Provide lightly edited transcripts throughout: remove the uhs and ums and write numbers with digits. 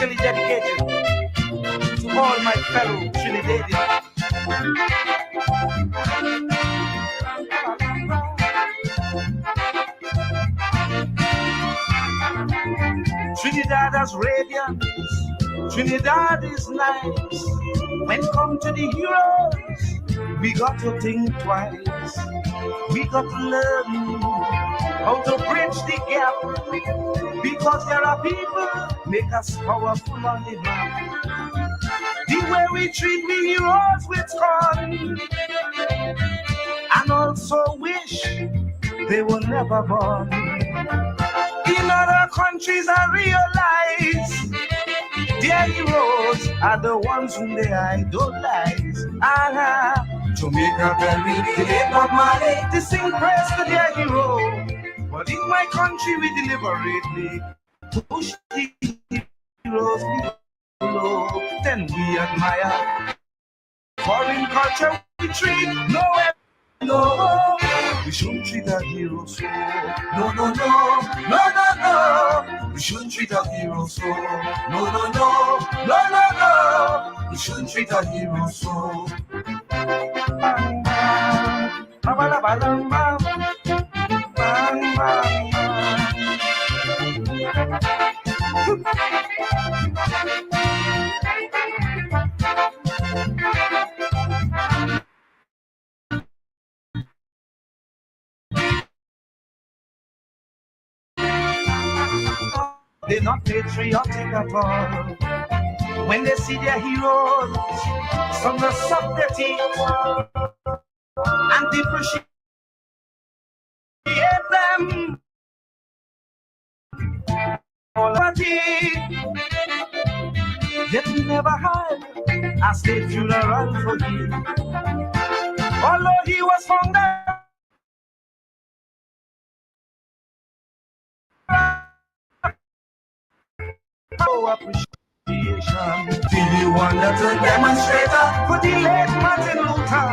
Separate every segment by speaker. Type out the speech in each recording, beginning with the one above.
Speaker 1: specially dedicated to all my fellow Trinidadians. Trinidad has radiance, Trinidad is nice. When come to the heroes, we got to think twice. We got to learn how to bridge the gap, because there are people make us powerful on the map. The way we treat the heroes with scorn, and also wish they were never born. In other countries I realize their heroes are the ones whom they idolize. Jamaica very they got money to sing praise to their hero, but in my country we deliberately push the heroes below. Then we admire foreign culture we treat nowhere. No, we shouldn't treat our heroes so. No, no, no, no, no, no. We shouldn't treat our heroes so. No, no, no, no, no, no. We shouldn't treat our heroes so. Bang, bang, bang, bang, bang, bang. They're not patriotic at all. When they see their heroes, some will suck their teeth and depreciate them. Yet we never had a state funeral for him. Although he was found appreciation. Did you want to demonstrator for the late Martin Luther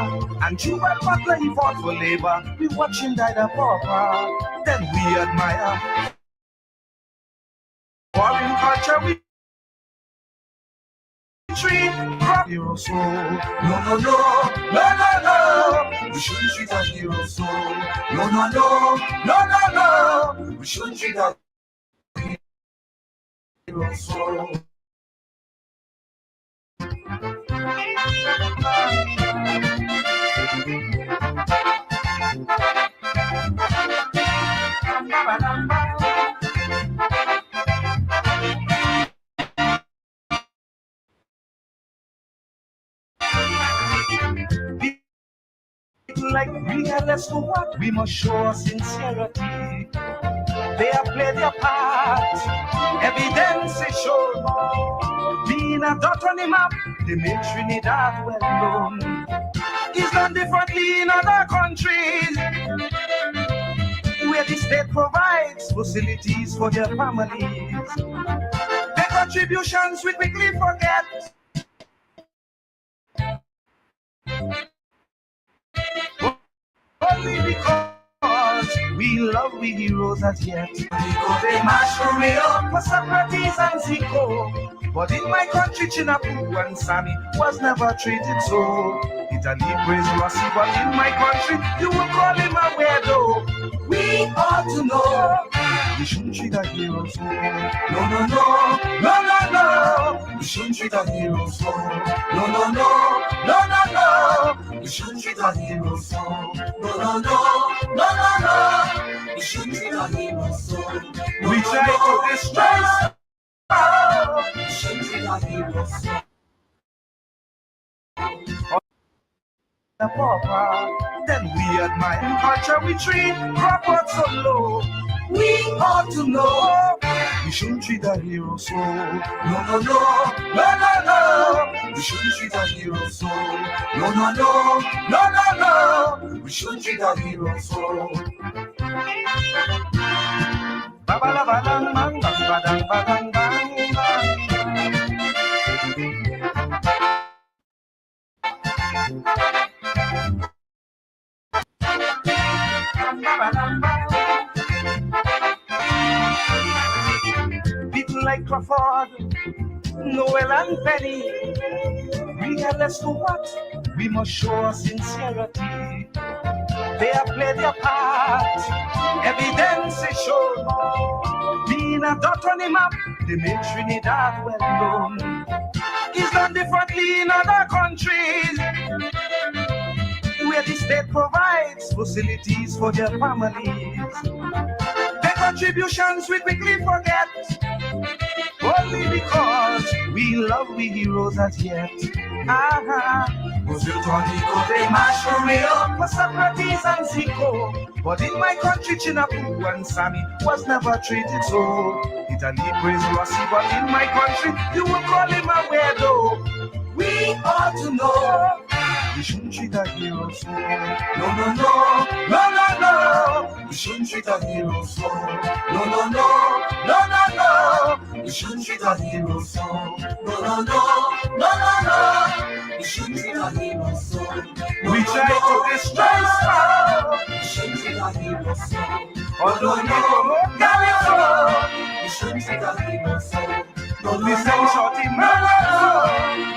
Speaker 1: and Jubal Butler? He fought for labor. We watch him die the pauper. Then we admire foreign culture. We treat hero so. No, no, no, no, no, no. We shouldn't treat a hero so. No, no, no, no, no, no. We shouldn't treat a hero so. Like regardless to what, we must show sincerity. They have played their part, evidence is shown. Being a dot on the map, they make Trinidad well known. It's done differently in other countries, where the state provides facilities for their families. Their contributions we quickly forget. Only because we love we heroes as yet. Because they mash me up for Socrates and Zico. But in my country, Chinapu and Sammy was never treated so. Italy praise Rossi, but in my country, you would call him a weirdo. We ought to know we shouldn't treat our heroes so. No, no, no, no, no, no. We shouldn't treat our heroes so. No, no, no, no, no, no. We shouldn't treat our heroes so. No, no, no, no, no, no. We shouldn't treat our heroes so. We try to destroy. We shouldn't treat our heroes so. The pauper, then we admire culture we treat proper so low. We ought to know we shouldn't treat our heroes so. No, no, no, no, no, no. We shouldn't treat our heroes so. No, no, no, no, no, no. We shouldn't treat our heroes so. Ba ba la ba dang bang bang ba dang ba dang bang bang. People like Crawford Noel and Penny, regardless to what, we must show our sincerity. They have played their part, evidence is shown. Being a dot on the map, they make Trinidad well known. It's done differently in other countries, where the state provides facilities for their families. Their contributions we quickly forget, only because we love we heroes as yet. Tonico, they mash Romeo for Socrates and Zico. But in my country, Chinapu and Sammy was never treated so. Italy praise Rossi, but in my country, you would call him a weirdo. We ought to know we shouldn't treat a hero so. No, no, no, no, no, no. We shouldn't treat a hero so. No, no, no, no, no, no. We shouldn't treat a hero so. No, no, no, no, no, no. We shouldn't treat a hero so. We try to destroy Sparrow. We shouldn't treat a hero so. Although no, we shouldn't treat a hero so. Don't listen, shorty, murder.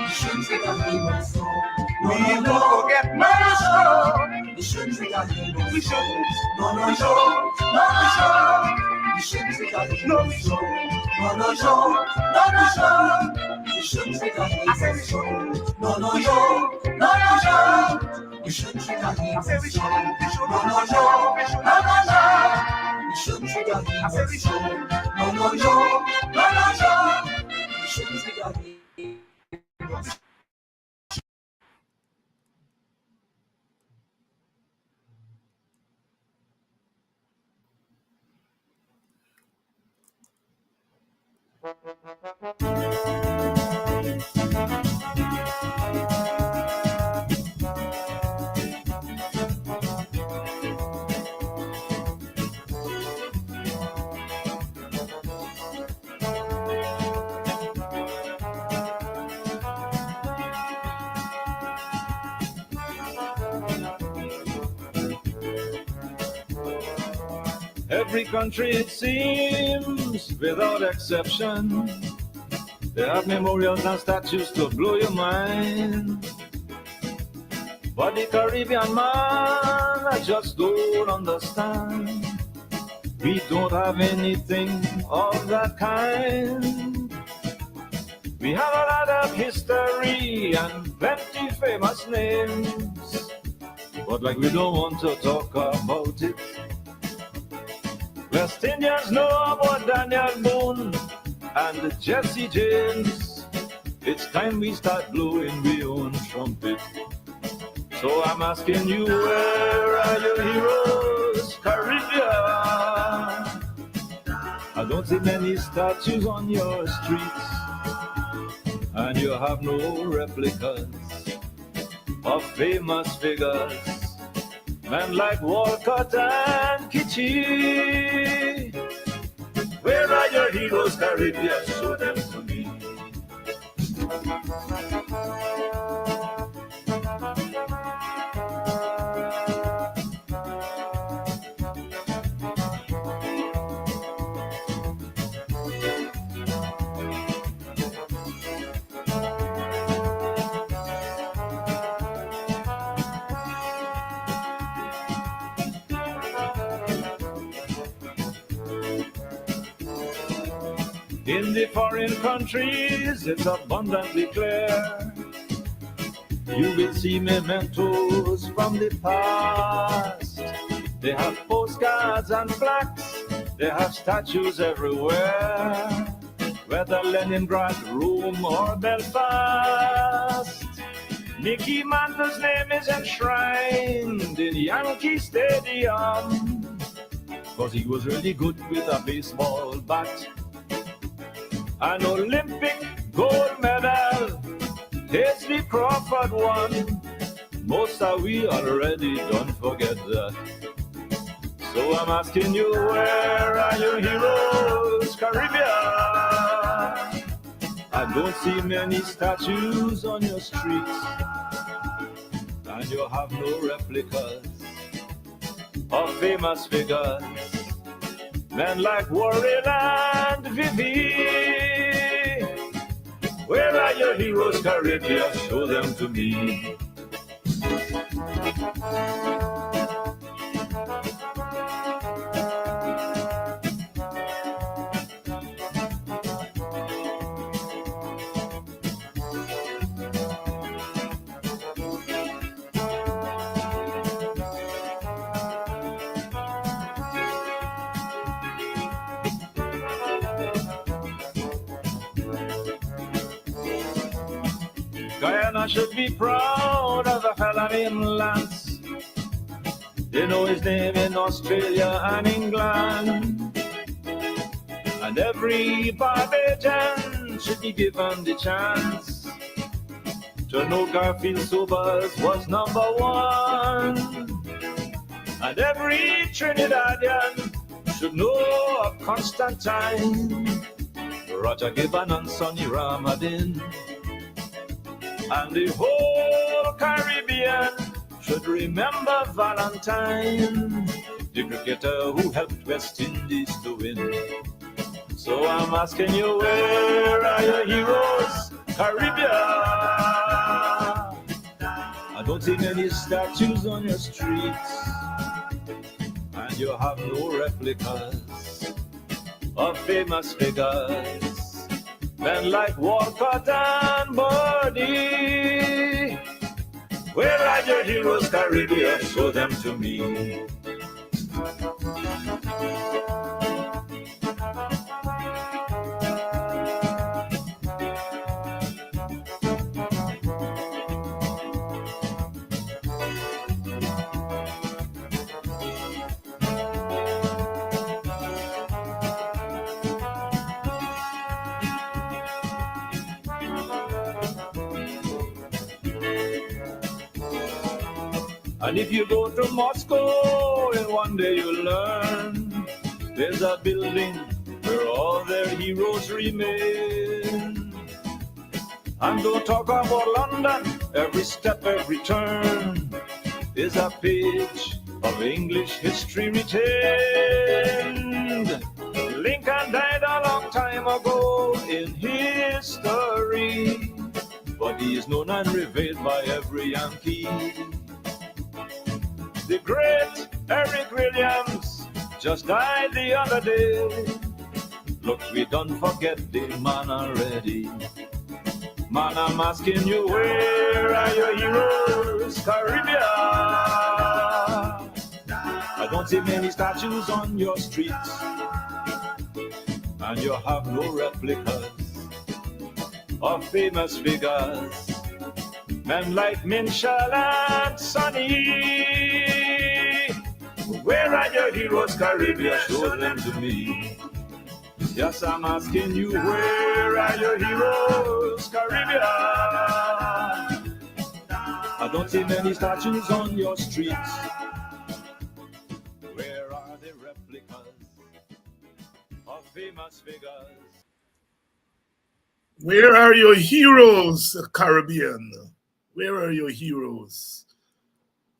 Speaker 1: We shouldn't treat a hero so. We don't forget murder. We shouldn't treat a hero. We shouldn't. No, no, we shouldn't. No, we shouldn't. We shouldn't treat a hero. No, we shouldn't. No, no, we shouldn't. No, we shouldn't. We shouldn't treat a hero. I said we shouldn't. No, no, we shouldn't. No, no, we shouldn't. We shouldn't treat a hero. I said we shouldn't. We shouldn't. No, no, we shouldn't. No, no, no. We shouldn't treat a hero. I said we shouldn't. No, no, we shouldn't. No, no, we shouldn't. We shouldn't treat a hero.
Speaker 2: Every country, it seems, without exception, they have memorials and statues to blow your mind. But the Caribbean man, I just don't understand. We don't have anything of that kind. We have a lot of history and plenty famous names, but like we don't want to talk about it. West Indians know about Daniel Boone and the Jesse James. It's time we start blowing we own trumpet. So I'm asking you, where are your heroes, Caribbean? I don't see many statues on your streets, and you have no replicas of famous figures, men like Walcott and Kitchie. Where are your heroes, Caribbean? Show them to me. In the foreign countries, it's abundantly clear. You will see mementos from the past. They have postcards and plaques. They have statues everywhere, whether Leningrad, Rome, or Belfast. Mickey Mantle's name is enshrined in Yankee Stadium, 'cause he was really good with a baseball bat. An Olympic gold medal, Paisley Crawford won. Most of we already don't forget that. So I'm asking you, where are your heroes, Caribbean? I don't see many statues on your streets, and you have no replicas of famous figures, men like Warren and Vivi. your heroes, Caribbean? Show them to me. Guyana should be proud of the Hellenian Lance. They know his name in Australia and England. And every Barbadian should be given the chance to know Garfield Sobers was number one. And every Trinidadian should know of Constantine, Roger Gibbon and Sonny Ramadin. And the whole Caribbean should remember Valentine, the cricketer who helped West Indies to win. So I'm asking you, where are your heroes, Caribbean? I don't see many statues on your streets, and you have no replicas of famous figures. Men like Walcott and Birdie, where are your heroes, Caribbean? Show them to me. And if you go to Moscow, in one day you'll learn there's a building where all their heroes remain. And don't talk about London, every step, every turn is a page of English history retained. Lincoln died a long time ago in history, but he is known and revered by every Yankee. The great Eric Williams just died the other day. Look, we don't forget the man already. Man, I'm asking you, where are your heroes, Caribbean? I don't see many statues on your streets, and you have no replicas of famous figures. Men like Minshall and Sonny, where are your heroes, Caribbean? Show them to me. Yes, I'm asking you, where are your heroes, Caribbean? I don't see many statues on your streets. Where are the replicas of famous figures?
Speaker 3: Where are your heroes, Caribbean? Where are your heroes?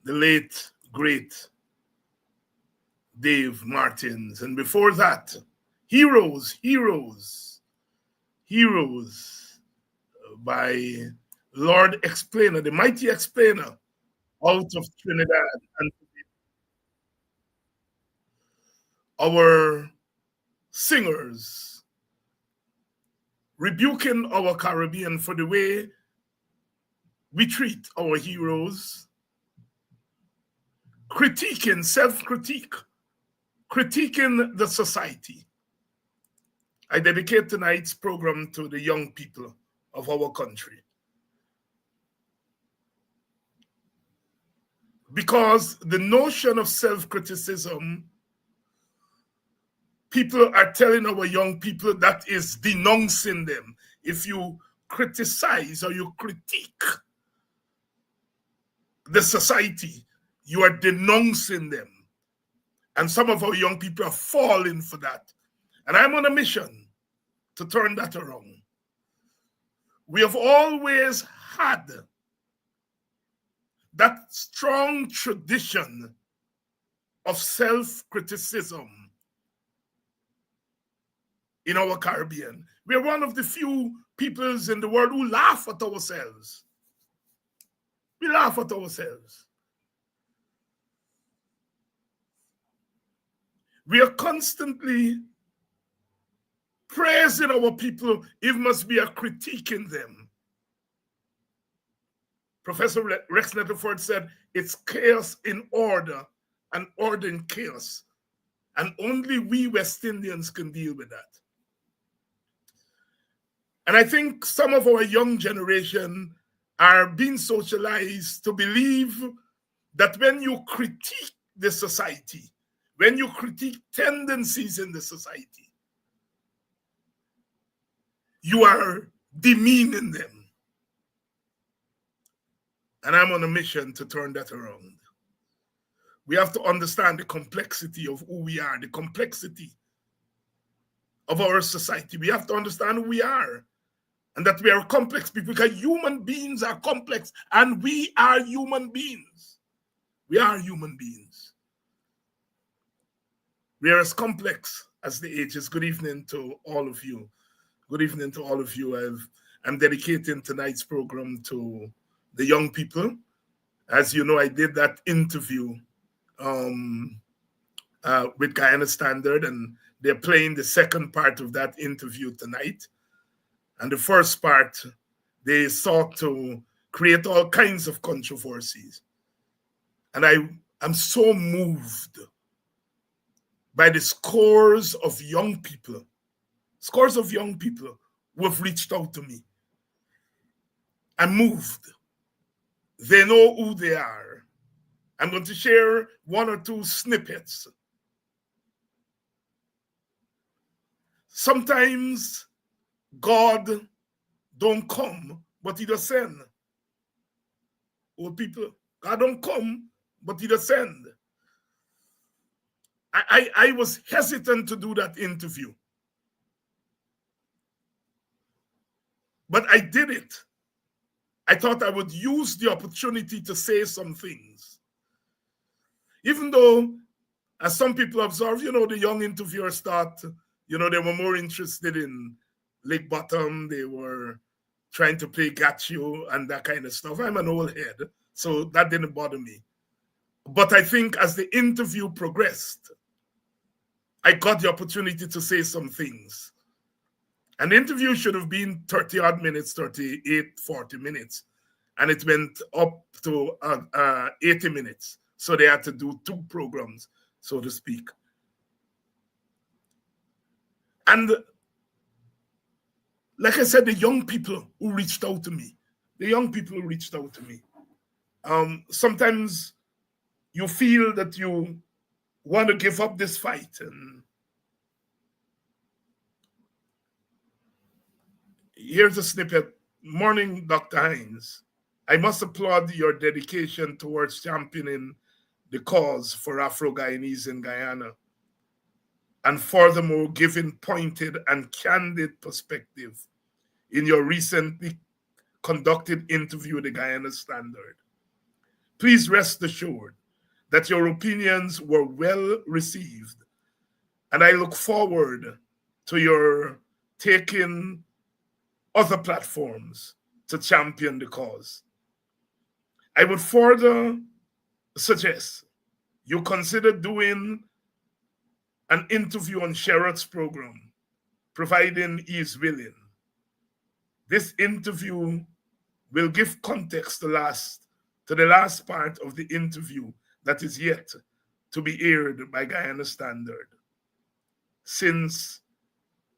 Speaker 3: The late, great Dave Martins. And before that, Heroes by Lord Explainer, the mighty Explainer out of Trinidad. And our singers rebuking our Caribbean for the way we treat our heroes, critiquing, self-critique, critiquing the society. I dedicate tonight's program to the young people of our country. Because the notion of self-criticism, people are telling our young people that is denouncing them. If you criticize or you critique the society, you are denouncing them. And some of our young people are falling for that. And I'm on a mission to turn that around. We have always had that strong tradition of self-criticism in our Caribbean. We're one of the few peoples in the world who laugh at ourselves. We laugh at ourselves. We are constantly praising our people. It must be a critiquing them. Professor Rex Nettleford said, it's chaos in order and order in chaos. And only we West Indians can deal with that. And I think some of our young generation are being socialized to believe that when you critique the society, when you critique tendencies in the society, you are demeaning them. And I'm on a mission to turn that around. We have to understand the complexity of who we are, the complexity of our society. We have to understand who we are and that we are complex people, because human beings are complex and we are human beings. We are human beings. We are as complex as the ages. Good evening to all of you. Good evening to all of you. I'm dedicating tonight's program to the young people. As you know, I did that interview with Guyana Standard, and they're playing the second part of that interview tonight. And the first part, they sought to create all kinds of controversies. And I'm so moved by the scores of young people who have reached out to me. I'm moved. They know who they are. I'm going to share one or two snippets. Sometimes God don't come, but he does send. Old people, God don't come, but he does send. I was hesitant to do that interview. But I did it. I thought I would use the opportunity to say some things. Even though, as some people observe, the young interviewers thought, they were more interested in Lake Bottom. They were trying to play got you and that kind of stuff. I'm an old head, so that didn't bother me. But I think as the interview progressed, I got the opportunity to say some things. An interview should have been 30-odd minutes, 38, 40 minutes. And it went up to 80 minutes. So they had to do 2 programs, so to speak. And like I said, the young people who reached out to me, sometimes you feel that you want to give up this fight. And here's a snippet. Morning, Dr. Hines. I must applaud your dedication towards championing the cause for Afro-Guyanese in Guyana, and furthermore, giving pointed and candid perspective in your recently conducted interview with the Guyana Standard. Please rest assured that your opinions were well received, and I look forward to your taking other platforms to champion the cause. I would further suggest you consider doing an interview on Sherrod's program, providing he is willing. This interview will give context to the last part of the interview that is yet to be aired by Guyana Standard. Since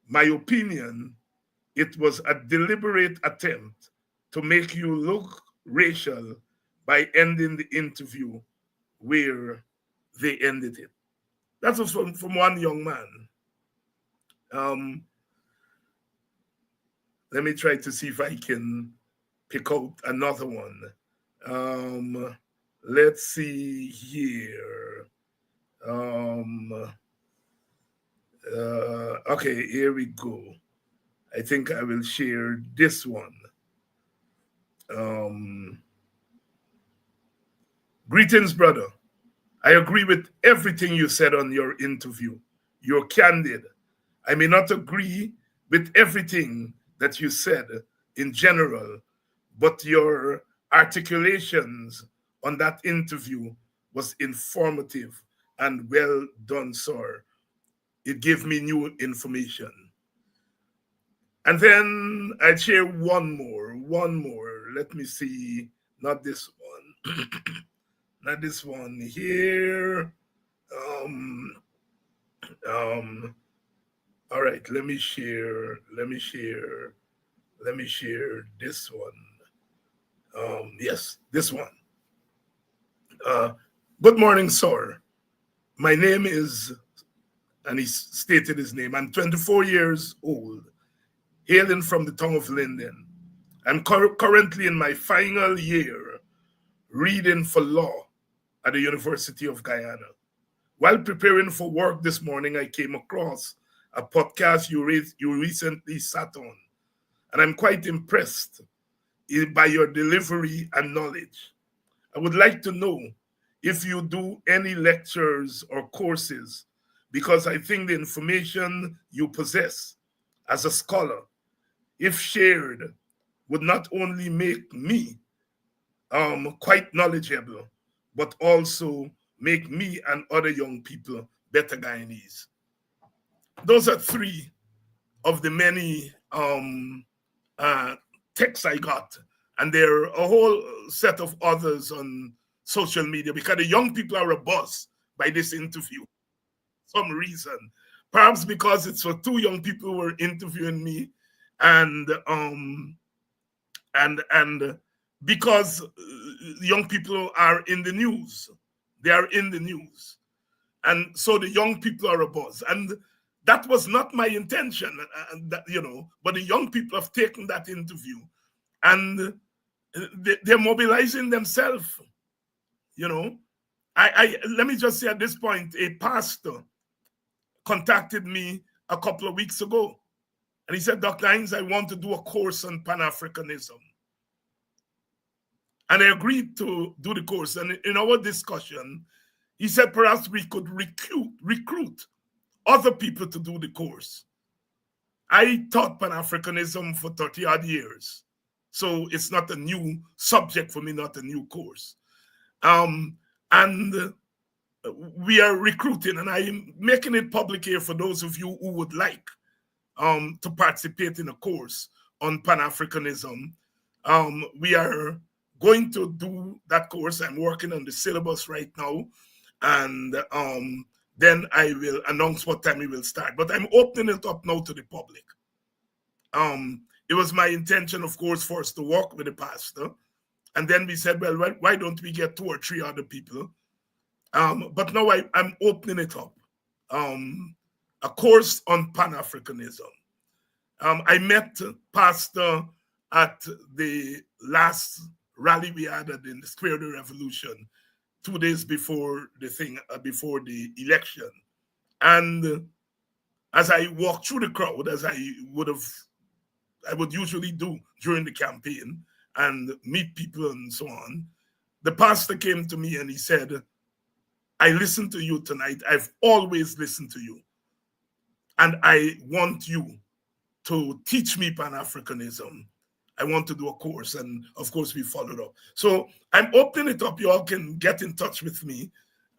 Speaker 3: my opinion, it was a deliberate attempt to make you look racial by ending the interview where they ended it. That was from one young man. Let me try to see if I can pick out another one. Let's see here. Okay, here we go. I think I will share this one. Greetings, brother. I agree with everything you said on your interview. You're candid I may not agree with everything that you said in general, but your articulations on that interview was informative and well done, sir. It gave me new information. And then I'd share one more. Let me see. Not this one. Not this one here. Um, um, all right, let me share this one. Yes, this one. Uh, Good morning, sir. My name is, and he stated his name. I'm 24 years old, hailing from the town of Linden. I'm currently in my final year reading for law at the University of Guyana. While preparing for work this morning, I came across a podcast you recently sat on, and I'm quite impressed by your delivery and knowledge. I would like to know if you do any lectures or courses, because I think the information you possess as a scholar, if shared, would not only make me quite knowledgeable, but also make me and other young people better Guyanese. Those are three of the many texts I got, and there are a whole set of others on social media because the young people are abuzz by this interview. Some reason, perhaps because it's for two young people who were interviewing me, and because young people are in the news, they are in the news, and so the young people are abuzz, and that was not my intention, but the young people have taken that interview, and they're mobilizing themselves. I let me just say at this point, a pastor contacted me a couple of weeks ago, and he said, Dr. Hines, I want to do a course on Pan-Africanism. And I agreed to do the course. And in our discussion, he said perhaps we could recruit other people to do the course. I taught Pan-Africanism for 30 odd years. So it's not a new subject for me, not a new course. And we are recruiting, and I'm making it public here for those of you who would like to participate in a course on Pan-Africanism. We are going to do that course. I'm working on the syllabus right now, and then I will announce what time we will start. But I'm opening it up now to the public. It was my intention, of course, for us to work with the pastor, and then we said, well, why don't we get 2 or 3 other people? But now I'm opening it up. A course on Pan-Africanism. I met Pastor at the last rally we had in the Square of the Revolution 2 days before before the election. And as I walked through the crowd, as I would usually do during the campaign and meet people and so on, the pastor came to me and he said, I listened to you tonight. I've always listened to you. And I want you to teach me Pan-Africanism. I want to do a course. And of course, we followed up. So I'm opening it up. You all can get in touch with me.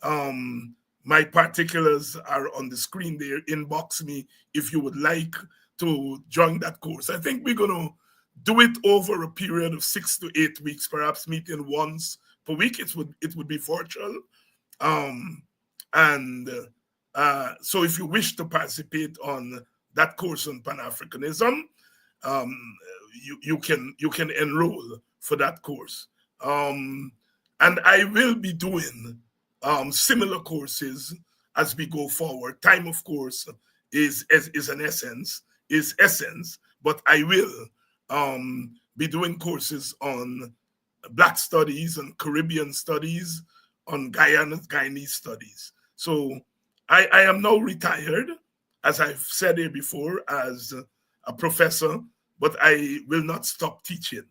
Speaker 3: My particulars are on the screen there. Inbox me if you would like to join that course. I think we're going to do it over a period of 6 to 8 weeks, perhaps meeting once per week. It would be virtual. So if you wish to participate on that course on Pan-Africanism, you can enroll for that course. And I will be doing similar courses as we go forward. Time, of course, is essence, but I will be doing courses on Black studies and Caribbean studies, on Guyanese studies. So I am now retired, as I've said here before, as a professor, but I will not stop teaching.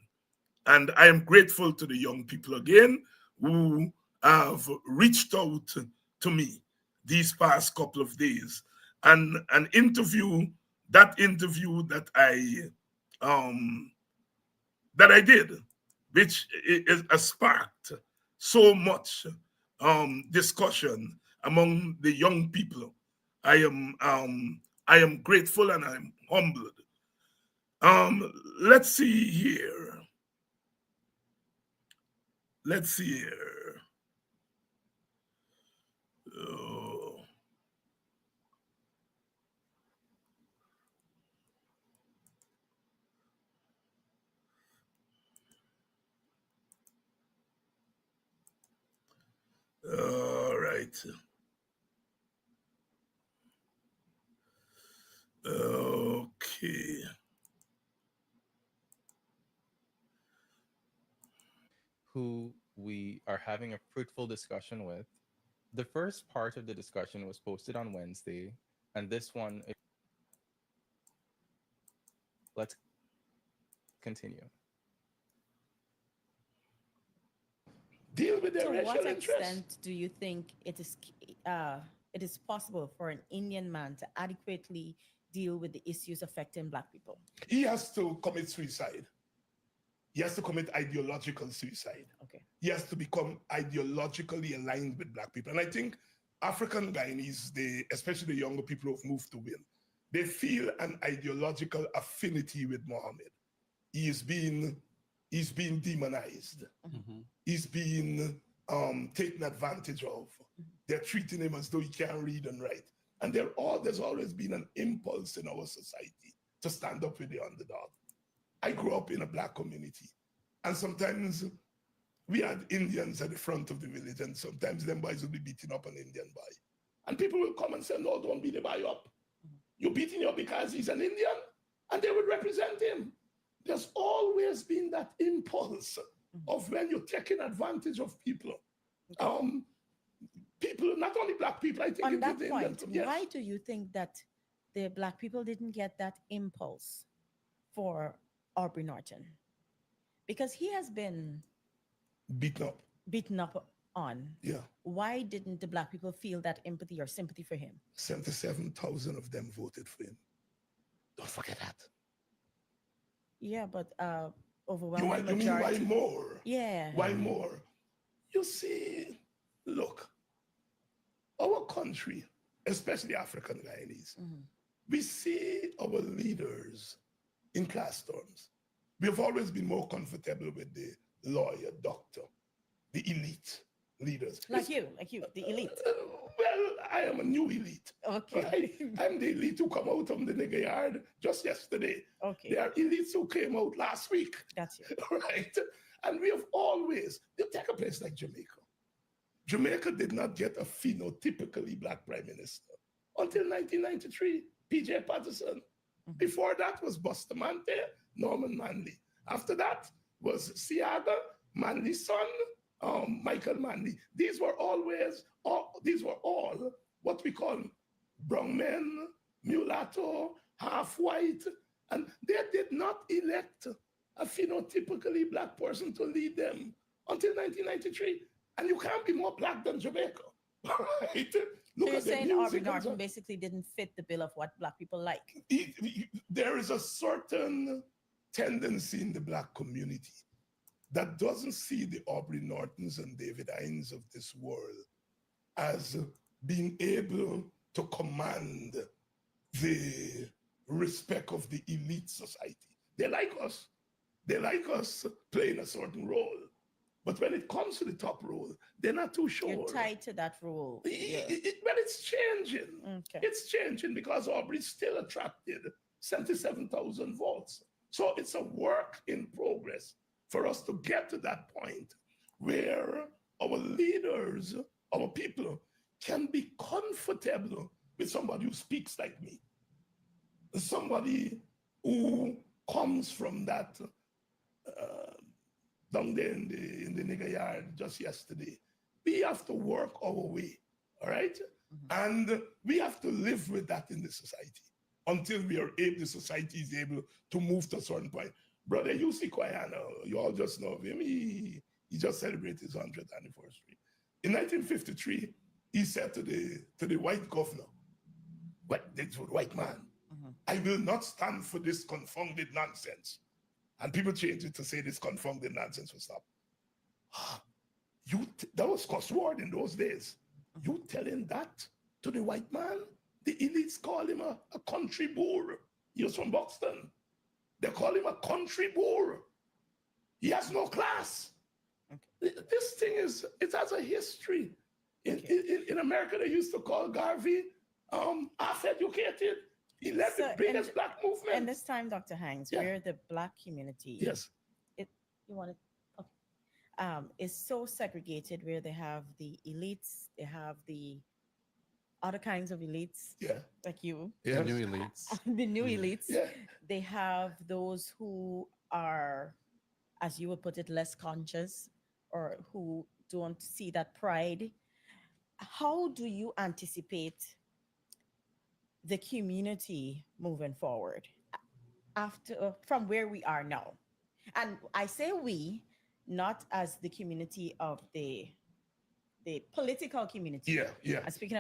Speaker 3: And I am grateful to the young people again who have reached out to me these past couple of days and an interview, that interview um that I did, which has sparked so much discussion among the young people. I am I am grateful and I'm humbled. Let's see here. Let's see here. Oh, all right. Okay.
Speaker 4: who we are having a fruitful discussion with. The first part of the discussion was posted on Wednesday, and this one, let's continue.
Speaker 3: Deal with their
Speaker 5: To what
Speaker 3: racial interests.
Speaker 5: extent do you think it is possible for an Indian man to adequately deal with the issues affecting Black people?
Speaker 3: He has to commit suicide. He has to commit ideological suicide.
Speaker 5: Okay.
Speaker 3: He has to become ideologically aligned with Black people. And I think African Guyanese, especially the younger people who've moved to win, they feel an ideological affinity with Muhammad. He's being demonized.
Speaker 5: Mm-hmm.
Speaker 3: He's being taken advantage of. They're treating him as though he can't read and write. And there's always been an impulse in our society to stand up with the underdog. I grew up in a Black community, and sometimes we had Indians at the front of the village, and sometimes them boys would be beating up an Indian boy. And people will come and say, no, don't beat the boy up. You're beating him up because he's an Indian, and they would represent him. There's always been that impulse of when you're taking advantage of people. People, not only Black people, I think.
Speaker 5: On that point,
Speaker 3: yes.
Speaker 5: why do you think that the Black people didn't get that impulse for Aubrey Norton? Because he has been beaten up on.
Speaker 3: Yeah.
Speaker 5: Why didn't the Black people feel that empathy or sympathy for him?
Speaker 3: 77,000 of them voted for him. Don't forget that.
Speaker 5: Yeah, but overwhelming
Speaker 3: you mean why more?
Speaker 5: Yeah.
Speaker 3: Why more? You see, look, our country, especially African Guyanese, we see our leaders in class terms. We've always been more comfortable with the lawyer, doctor, the elite leaders.
Speaker 5: Like you, the elite.
Speaker 3: Well, I am a new elite.
Speaker 5: Okay.
Speaker 3: Right? I'm the elite who come out from the nigger yard just yesterday.
Speaker 5: Okay.
Speaker 3: There are elites who came out last week.
Speaker 5: That's it.
Speaker 3: Right? And we have always, you take a place like Jamaica. Jamaica did not get a phenotypically Black prime minister until 1993, P.J. Patterson. Before that was Bustamante, Norman Manley. After that was Seaga, Manley's son, Michael Manley. These were all what we call brown men, mulatto, half white, and they did not elect a phenotypically Black person to lead them until 1993. And you can't be more Black than Jamaica, right?
Speaker 5: Look, so you're saying Aubrey Norton basically didn't fit the bill of what Black people like?
Speaker 3: There is a certain tendency in the Black community that doesn't see the Aubrey Nortons and David Hines of this world as being able to command the respect of the elite society. They like us. They like us playing a certain role. But when it comes to the top role, they're not too sure.
Speaker 5: You're tied to that role.
Speaker 3: But it's changing.
Speaker 5: Okay.
Speaker 3: It's changing because Aubrey still attracted 77,000 votes. So it's a work in progress for us to get to that point where our leaders, our people, can be comfortable with somebody who speaks like me. Somebody who comes from that down there in the nigger yard just yesterday. We have to work our way, all right? And we have to live with that in the society until the society is able to move to a certain point. Brother UC Kwayana, you all just know of him. He just celebrated his 100th anniversary. In 1953, he said to the white governor, This white man.
Speaker 5: Mhm.
Speaker 3: I will not stand for this confounded nonsense. And people change it to say this confounded nonsense will stop. That was cuss word in those days. You telling that to the white man? The elites call him a country boor. He was from Buxton. They call him a country boor. He has no class. This thing it has a history. In America, they used to call Garvey half-educated. He led the biggest black movement.
Speaker 5: And this time, Dr. Hanks,
Speaker 3: Yeah.
Speaker 5: where the black community,
Speaker 3: Yes.
Speaker 5: you want to, is so segregated, where they have the elites, they have the other kinds of elites,
Speaker 3: Yeah.
Speaker 5: like you,
Speaker 3: Yes.
Speaker 4: New elites.
Speaker 5: the new elites.
Speaker 3: Yeah.
Speaker 5: They have those who are, as you would put it, less conscious, or who don't see that pride. How do you anticipate the community moving forward after from where we are now? And I say we, not as the community of the political community.
Speaker 3: Yeah. Yeah.
Speaker 5: I'm speaking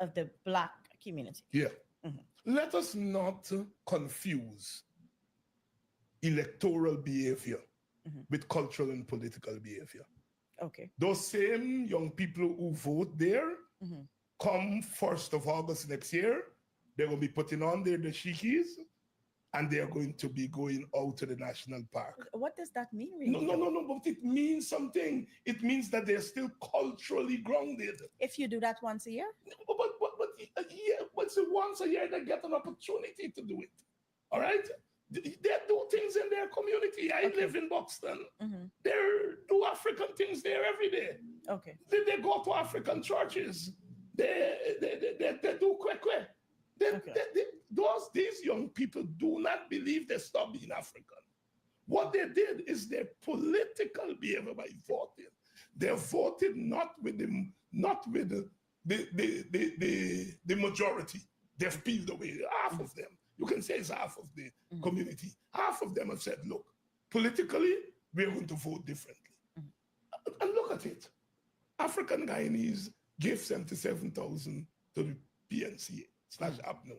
Speaker 5: of the black community.
Speaker 3: Yeah.
Speaker 5: Mhm.
Speaker 3: Let us not confuse electoral behavior
Speaker 5: Mhm.
Speaker 3: with cultural and political behavior.
Speaker 5: Okay.
Speaker 3: Those same young people who vote there,
Speaker 5: Mhm.
Speaker 3: come 1st of August next year, they're going to be putting on their dashikis and they're going to be going out to the national park.
Speaker 5: What does that mean, really?
Speaker 3: No, but it means something. It means that they're still culturally grounded.
Speaker 5: If you do that once a year?
Speaker 3: But yeah, once a year they get an opportunity to do it. All right? They do things in their community. I
Speaker 5: Okay.
Speaker 3: live in Buxton.
Speaker 5: Mhm.
Speaker 3: They do African things there every day.
Speaker 5: Okay.
Speaker 3: They go to African churches. They do kwekwe. These young people do not believe they stop being African. What they did is their political behavior by voting. They voted not with the majority. They've peeled away half of them. You can say it's half of the community. Half of them have said, look, politically, we're going to vote differently. And look at it. African Guyanese gave 77,000 to the PNC / APNO.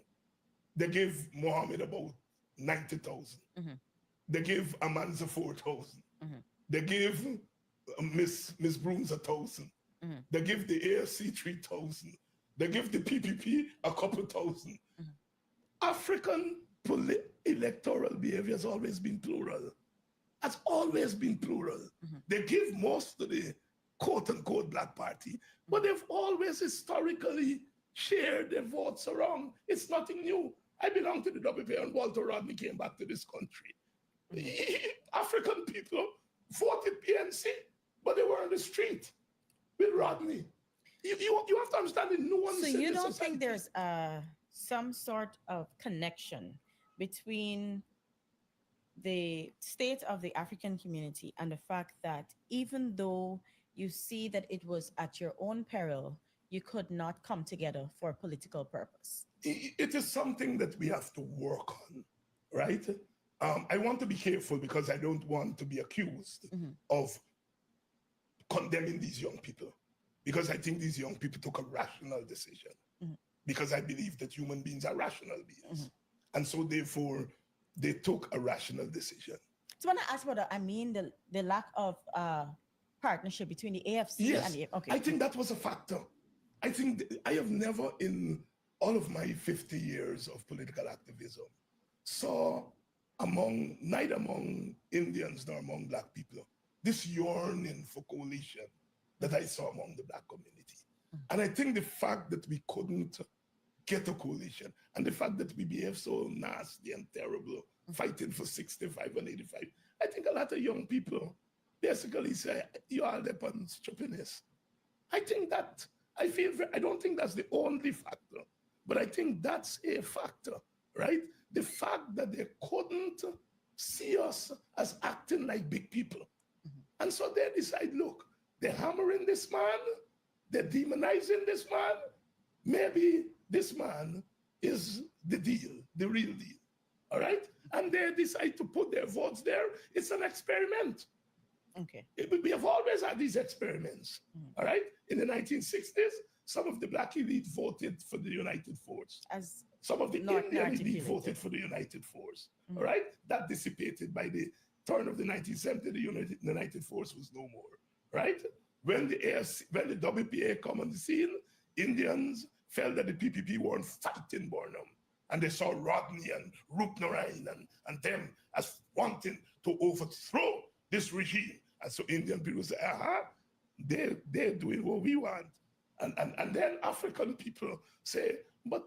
Speaker 3: They gave Mohammed about 90,000.
Speaker 5: Mhm.
Speaker 3: They gave Amanza 4,000.
Speaker 5: Mhm.
Speaker 3: They gave Miss Brooms 1,000.
Speaker 5: Mhm.
Speaker 3: They give the AFC 3,000. They give the PPP a couple thousand.
Speaker 5: Mhm.
Speaker 3: African electoral behavior has always been plural. Has always been plural.
Speaker 5: Mhm.
Speaker 3: They give most to the quote-unquote black party, but they've always historically shared their votes around. It's nothing new. I belong to the WPA and Walter Rodney came back to this country. African people voted PNC, but they were on the street with Rodney. You have to understand the nuance.
Speaker 5: So
Speaker 3: in
Speaker 5: you
Speaker 3: the
Speaker 5: don't
Speaker 3: society.
Speaker 5: think there's some sort of connection between the state of the African community and the fact that even though you see that it was at your own peril, you could not come together for a political purpose?
Speaker 3: It is something that we have to work on, right? I want to be careful because I don't want to be accused of condemning these young people, because I think these young people took a rational decision, because I believe that human beings are rational beings. And so therefore, they took a rational decision.
Speaker 5: So when I ask about the lack of partnership between the AFC
Speaker 3: Yes,
Speaker 5: and the
Speaker 3: I think that was a factor. I think I have never in all of my 50 years of political activism saw neither among Indians nor among black people this yearning for coalition that I saw among the black community. And I think the fact that we couldn't get a coalition and the fact that we behave so nasty and terrible fighting for 65 and 85, I think a lot of young people basically say, you are the stupidness. I don't think that's the only factor, but I think that's a factor, right? The fact that they couldn't see us as acting like big people. And so they decide, look, they're hammering this man, they're demonizing this man. Maybe this man is the deal, the real deal, all right? And they decide to put their votes there. It's an experiment.
Speaker 5: Okay.
Speaker 3: We have always had these experiments, all right? In the 1960s, some of the black elite voted for the United Force.
Speaker 5: As
Speaker 3: Some of the
Speaker 5: Norton
Speaker 3: Indian elite
Speaker 5: articulated.
Speaker 3: voted for the United Force.
Speaker 5: Mhm.
Speaker 3: All right? That dissipated by the turn of the 1970s. The United Force was no more. Right? When the WPA come on the scene, Indians felt that the PPP weren't fighting Burnham. And they saw Rodney and Rupnarayan and them as wanting to overthrow this regime. And so Indian people say, they're doing what we want. And then African people say, but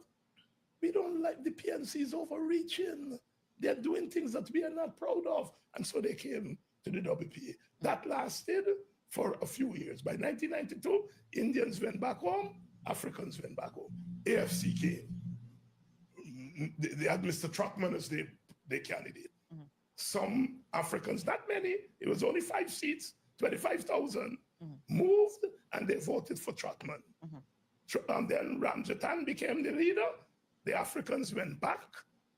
Speaker 3: we don't like the PNC's overreaching. They're doing things that we are not proud of. And so they came to the WPA. That lasted for a few years. By 1992, Indians went back home, Africans went back home. AFC came. They had Mr. Trotman as their candidate.
Speaker 5: Mhm.
Speaker 3: Some Africans, not many, it was only 5 seats, 25,000,
Speaker 5: Mhm.
Speaker 3: moved and they voted for Trotman.
Speaker 5: Mhm.
Speaker 3: And then Ramjatan became the leader. The Africans went back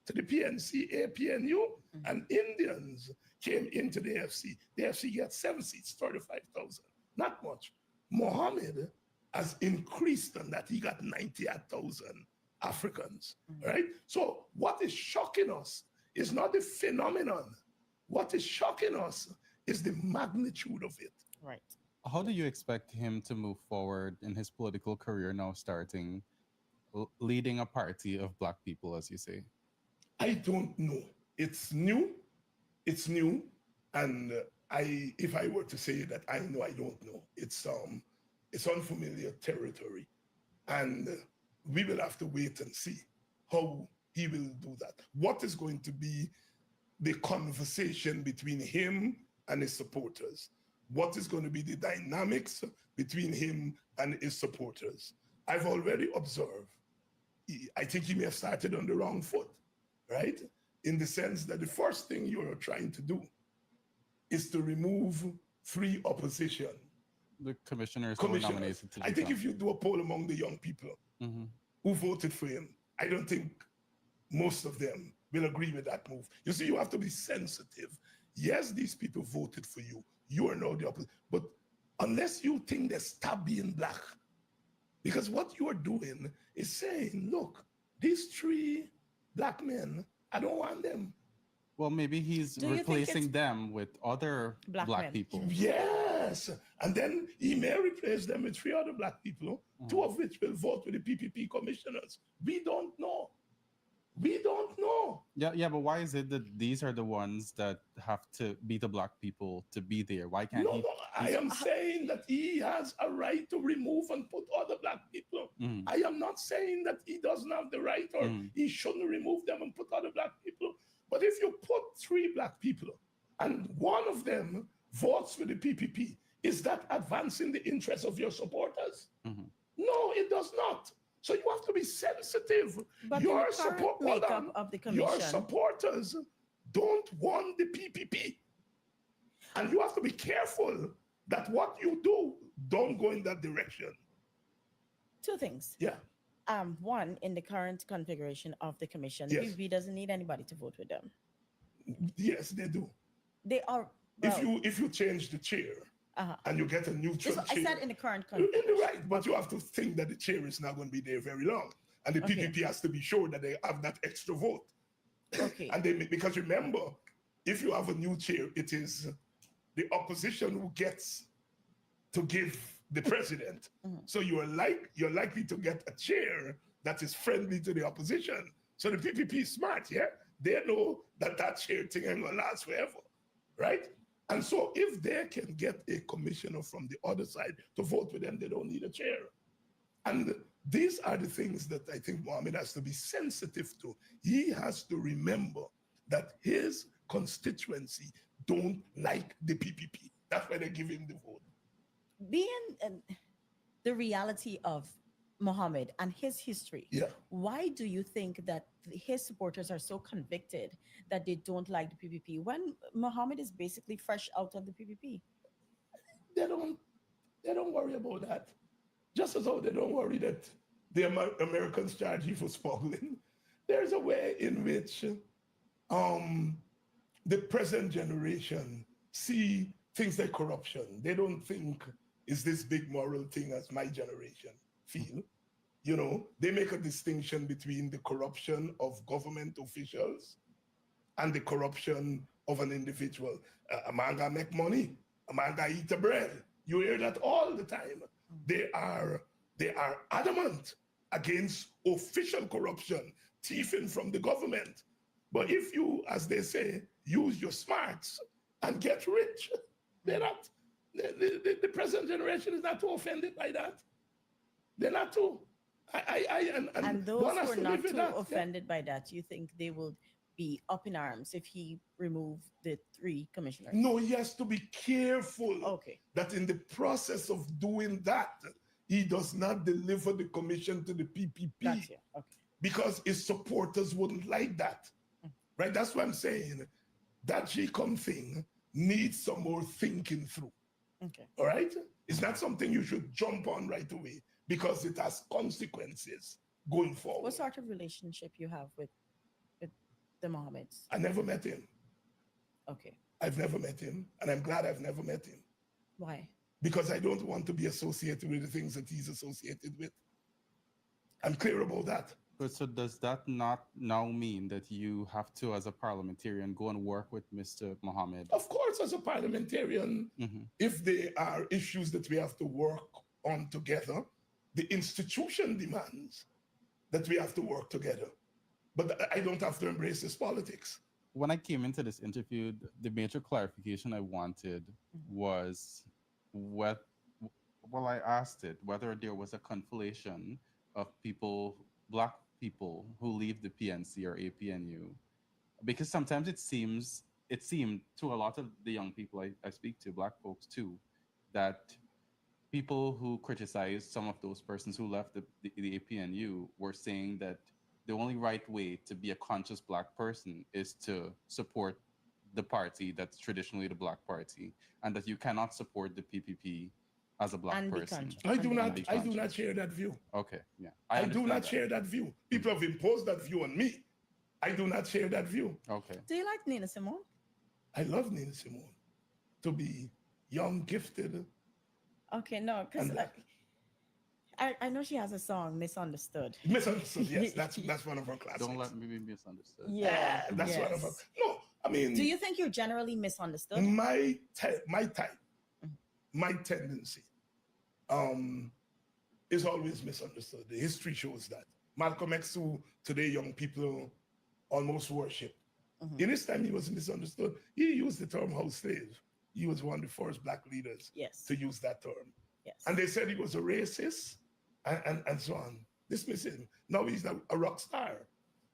Speaker 3: to the PNC, APNU, and Indians came into the AFC. The AFC got 7 seats, 35,000. Not much. Mohammed has increased on that. He got 98,000 Africans, right? So what is shocking us is not the phenomenon. What is shocking us is the magnitude of it.
Speaker 5: right.
Speaker 6: How do you expect him to move forward in his political career now, starting leading a party of black people, as you say?
Speaker 3: I don't know. It's new. It's new. And if I were to say that I know, I don't know. It's unfamiliar territory. And we will have to wait and see how he will do that. What is going to be the conversation between him and his supporters? What is going to be the dynamics between him and his supporters? I've already observed. I think he may have started on the wrong foot, right? In the sense that the first thing you're trying to do is to remove 3 opposition
Speaker 6: The commissioners who were nominated to
Speaker 3: I
Speaker 6: the
Speaker 3: think
Speaker 6: top.
Speaker 3: if you do a poll among the young people
Speaker 6: Mhm.
Speaker 3: who voted for him, I don't think most of them will agree with that move. You see, you have to be sensitive. Yes, these people voted for you. You are now the opposite. But unless you think they stop being black, because what you are doing is saying, look, these 3 black men, I don't want them.
Speaker 6: Well, maybe he's
Speaker 5: Do you think
Speaker 6: replacing
Speaker 5: it's
Speaker 6: them with other
Speaker 5: black
Speaker 6: black
Speaker 5: men?
Speaker 6: people.
Speaker 3: Yes. And then he may replace them with 3 other black people, 2 of which will vote with the PPP commissioners. We don't know. We don't know.
Speaker 6: Yeah, but why is it that these are the ones that have to be the black people to be there? Why can't
Speaker 3: No,
Speaker 6: he?
Speaker 3: I am saying that he has a right to remove and put other black people.
Speaker 6: Mhm.
Speaker 3: I am not saying that he doesn't have the right or he shouldn't remove them and put other black people. But if you put 3 black people and one of them votes for the PPP, is that advancing the interests of your supporters?
Speaker 6: Mhm.
Speaker 3: No, it does not. So you have to be sensitive.
Speaker 5: But
Speaker 3: Your
Speaker 5: in the current
Speaker 3: hold
Speaker 5: makeup
Speaker 3: on.
Speaker 5: of the
Speaker 3: Your
Speaker 5: commission,
Speaker 3: supporters don't want the PPP. And you have to be careful that what you do don't go in that direction.
Speaker 5: 2 things.
Speaker 3: Yeah.
Speaker 5: One, in the current configuration of the commission,
Speaker 3: Yes.
Speaker 5: PPP doesn't need anybody to vote with them.
Speaker 3: Yes, they do.
Speaker 5: They are. Well,
Speaker 3: If you change the chair
Speaker 5: uh-huh.
Speaker 3: and you get a neutral
Speaker 5: That's what
Speaker 3: chair.
Speaker 5: I said in the current
Speaker 3: in the
Speaker 5: configuration.
Speaker 3: right, but you have to think that the chair is not going to be there very long. And the
Speaker 5: Okay.
Speaker 3: PPP has to be sure that they have that extra vote.
Speaker 5: Okay.
Speaker 3: And because remember, if you have a new chair, it is the opposition who gets to give the president. So you're likely to get a chair that is friendly to the opposition. So the PPP is smart, yeah? They know that chair thing ain't gonna last forever, right? And so if they can get a commissioner from the other side to vote with them, they don't need a chair. And these are the things that I think Mohammed has to be sensitive to. He has to remember that his constituency don't like the PPP. That's why they give him the vote.
Speaker 5: Being the reality of Mohammed and his history,
Speaker 3: Yeah.
Speaker 5: why do you think that his supporters are so convicted that they don't like the PPP when Mohammed is basically fresh out of the PPP?
Speaker 3: They don't worry about that. Just as how they don't worry that the Americans charge you for smuggling. There's a way in which the present generation see things like corruption. They don't think it's this big moral thing as my generation feel. You know, they make a distinction between the corruption of government officials and the corruption of an individual. A man gonna make money, a man gonna eat the bread. You hear that all the time. They are adamant against official corruption, thieving from the government. But if you, as they say, use your smarts and get rich, they're not. The present generation is not too offended by that. They're not too.
Speaker 5: And those
Speaker 3: one has
Speaker 5: who are
Speaker 3: to
Speaker 5: not
Speaker 3: live with
Speaker 5: too
Speaker 3: that, yeah.
Speaker 5: offended by that, you think they would be up in arms if he removed the 3 commissioners?
Speaker 3: No, he has to be careful
Speaker 5: Okay.
Speaker 3: that in the process of doing that, he does not deliver the commission to the PPP
Speaker 5: Gotcha. Okay.
Speaker 3: because his supporters wouldn't like that. Right? That's what I'm saying. That GCOM thing needs some more thinking through.
Speaker 5: Okay.
Speaker 3: All right? It's not something you should jump on right away because it has consequences going forward.
Speaker 5: What sort of relationship you have with the Mohammeds?
Speaker 3: I never met him.
Speaker 5: Okay.
Speaker 3: I've never met him, and I'm glad I've never met him
Speaker 5: Why?
Speaker 3: because I don't want to be associated with the things that he's associated with. I'm clear about that.
Speaker 6: But so does that not now mean that you have to, as a parliamentarian, go and work with Mr. Mohammed?
Speaker 3: Of course, as a parliamentarian,
Speaker 6: Mhm.
Speaker 3: if there are issues that we have to work on together, the institution demands that we have to work together. But I don't have to embrace this politics.
Speaker 6: When I came into this interview, the major clarification I wanted was what, well, I asked it whether there was a conflation of people, Black people who leave the PNC or APNU, because sometimes it seemed to a lot of the young people I speak to, Black folks too, that people who criticized some of those persons who left the APNU were saying that the only right way to be a conscious Black person is to support the party that's traditionally the Black party, and that you cannot support the PPP as a Black
Speaker 5: And be
Speaker 6: person.
Speaker 5: conscious.
Speaker 3: I do
Speaker 5: And
Speaker 3: not.
Speaker 6: be
Speaker 3: I do not
Speaker 6: conscious.
Speaker 3: share that view.
Speaker 6: Okay, yeah.
Speaker 3: I do
Speaker 6: understand
Speaker 3: not
Speaker 6: that.
Speaker 3: share that view. People have imposed that view on me. I do not share that view.
Speaker 6: Okay.
Speaker 5: Do you like Nina Simone?
Speaker 3: I love Nina Simone to be young, gifted.
Speaker 5: Okay, no, because
Speaker 3: And-
Speaker 5: like I know she has a song, Misunderstood.
Speaker 3: Misunderstood. Yes, that's one of her classics.
Speaker 6: Don't let me be misunderstood.
Speaker 5: Yeah.
Speaker 3: That's one of her.
Speaker 5: yes.
Speaker 3: No, I mean,
Speaker 5: Do you think you're generally misunderstood?
Speaker 3: my type, my tendency, is always misunderstood. The history shows that. Malcolm X, who today young people almost worship, in his time he was misunderstood. He used the term house slave. He was one of the first Black leaders
Speaker 5: Yes.
Speaker 3: to use that term.
Speaker 5: Yes.
Speaker 3: And they said he was a racist and so on. Dismiss him. Now he's a rock star.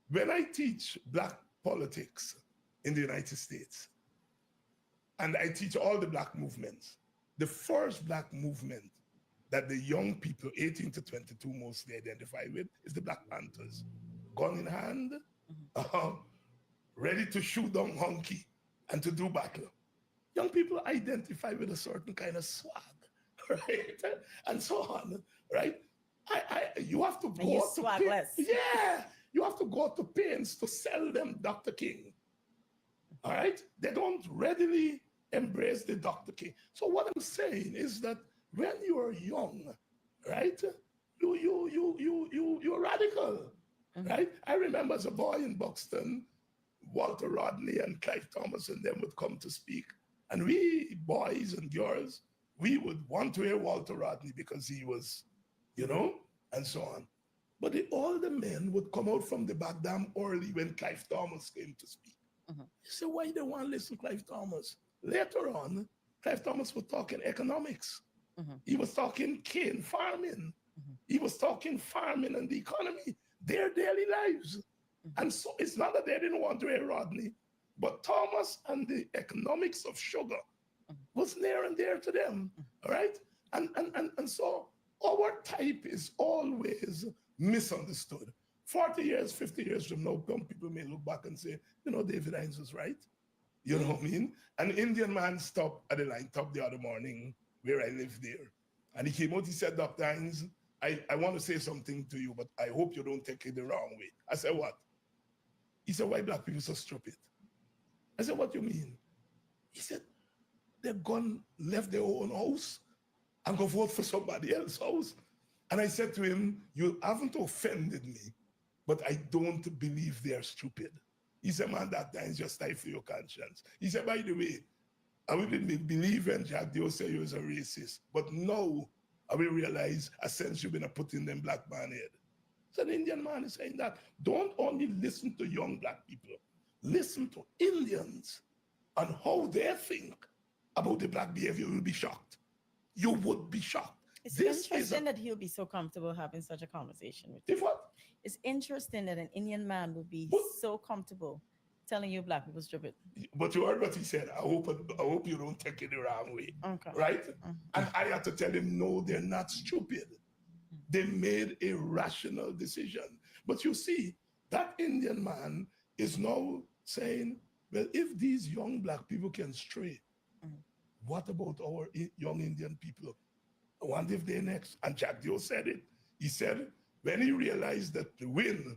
Speaker 3: When I teach Black politics in the United States, and I teach all the Black movements, the first Black movement that the young people, 18 to 22, mostly identify with is the Black Panthers. Gun in hand, ready to shoot down honky and to do battle. Young people identify with a certain kind of swag, right? And so on, right? You have to
Speaker 5: And you
Speaker 3: go to
Speaker 5: swagless.
Speaker 3: yeah, you have to go to pains to sell them Dr. King. All right? They don't readily embrace the Dr. King. So what I'm saying is that when you are young, right, you're radical, right? I remember as a boy in Buxton, Walter Rodney and Clive Thomas and them would come to speak. And we boys and girls, we would want to hear Walter Rodney because he was, and so on. But the older men would come out from the back damn early when Clive Thomas came to speak. You say, why they want to listen to Clive Thomas? Later on, Clive Thomas was talking economics. He was talking cane farming. He was talking farming and the economy, their daily lives. And so it's not that they didn't want to hear Rodney, but Thomas and the economics of sugar was near and dear to them. All right? And so our type is always misunderstood. 40 years, 50 years from now, some people may look back and say, David Hines was right. You know what I mean? An Indian man stopped at the line top the other morning where I live there. And he came out, he said, Dr. Hines, I want to say something to you, but I hope you don't take it the wrong way. I said, what? He said, why Black people so stupid? I said, what do you mean? He said, they've left their own house and go vote for somebody else's house. And I said to him, you haven't offended me, but I don't believe they are stupid. He said, man, that time just stifle your conscience. He said, by the way, I wouldn't believe when Jack Dio said he was a racist, but now I will realize a sense you've been putting them black man head. So the Indian man is saying that don't only listen to young black people, listen to Indians and how they think about the black behavior. You'll be shocked. You would be shocked.
Speaker 5: It's interesting that he'll be so comfortable having such a conversation with you.
Speaker 3: If what?
Speaker 5: It's interesting that an Indian man would be so comfortable telling you black people stupid.
Speaker 3: But you heard what he said. I hope you don't take it the wrong way.
Speaker 5: Okay.
Speaker 3: Right? And I had to tell him, no, they're not stupid. They made a rational decision. But you see, that Indian man is now saying, well, if these young black people can stray, what about our young Indian people? I wonder if they're next. And Jack Dio said it. He said, when he realized that the win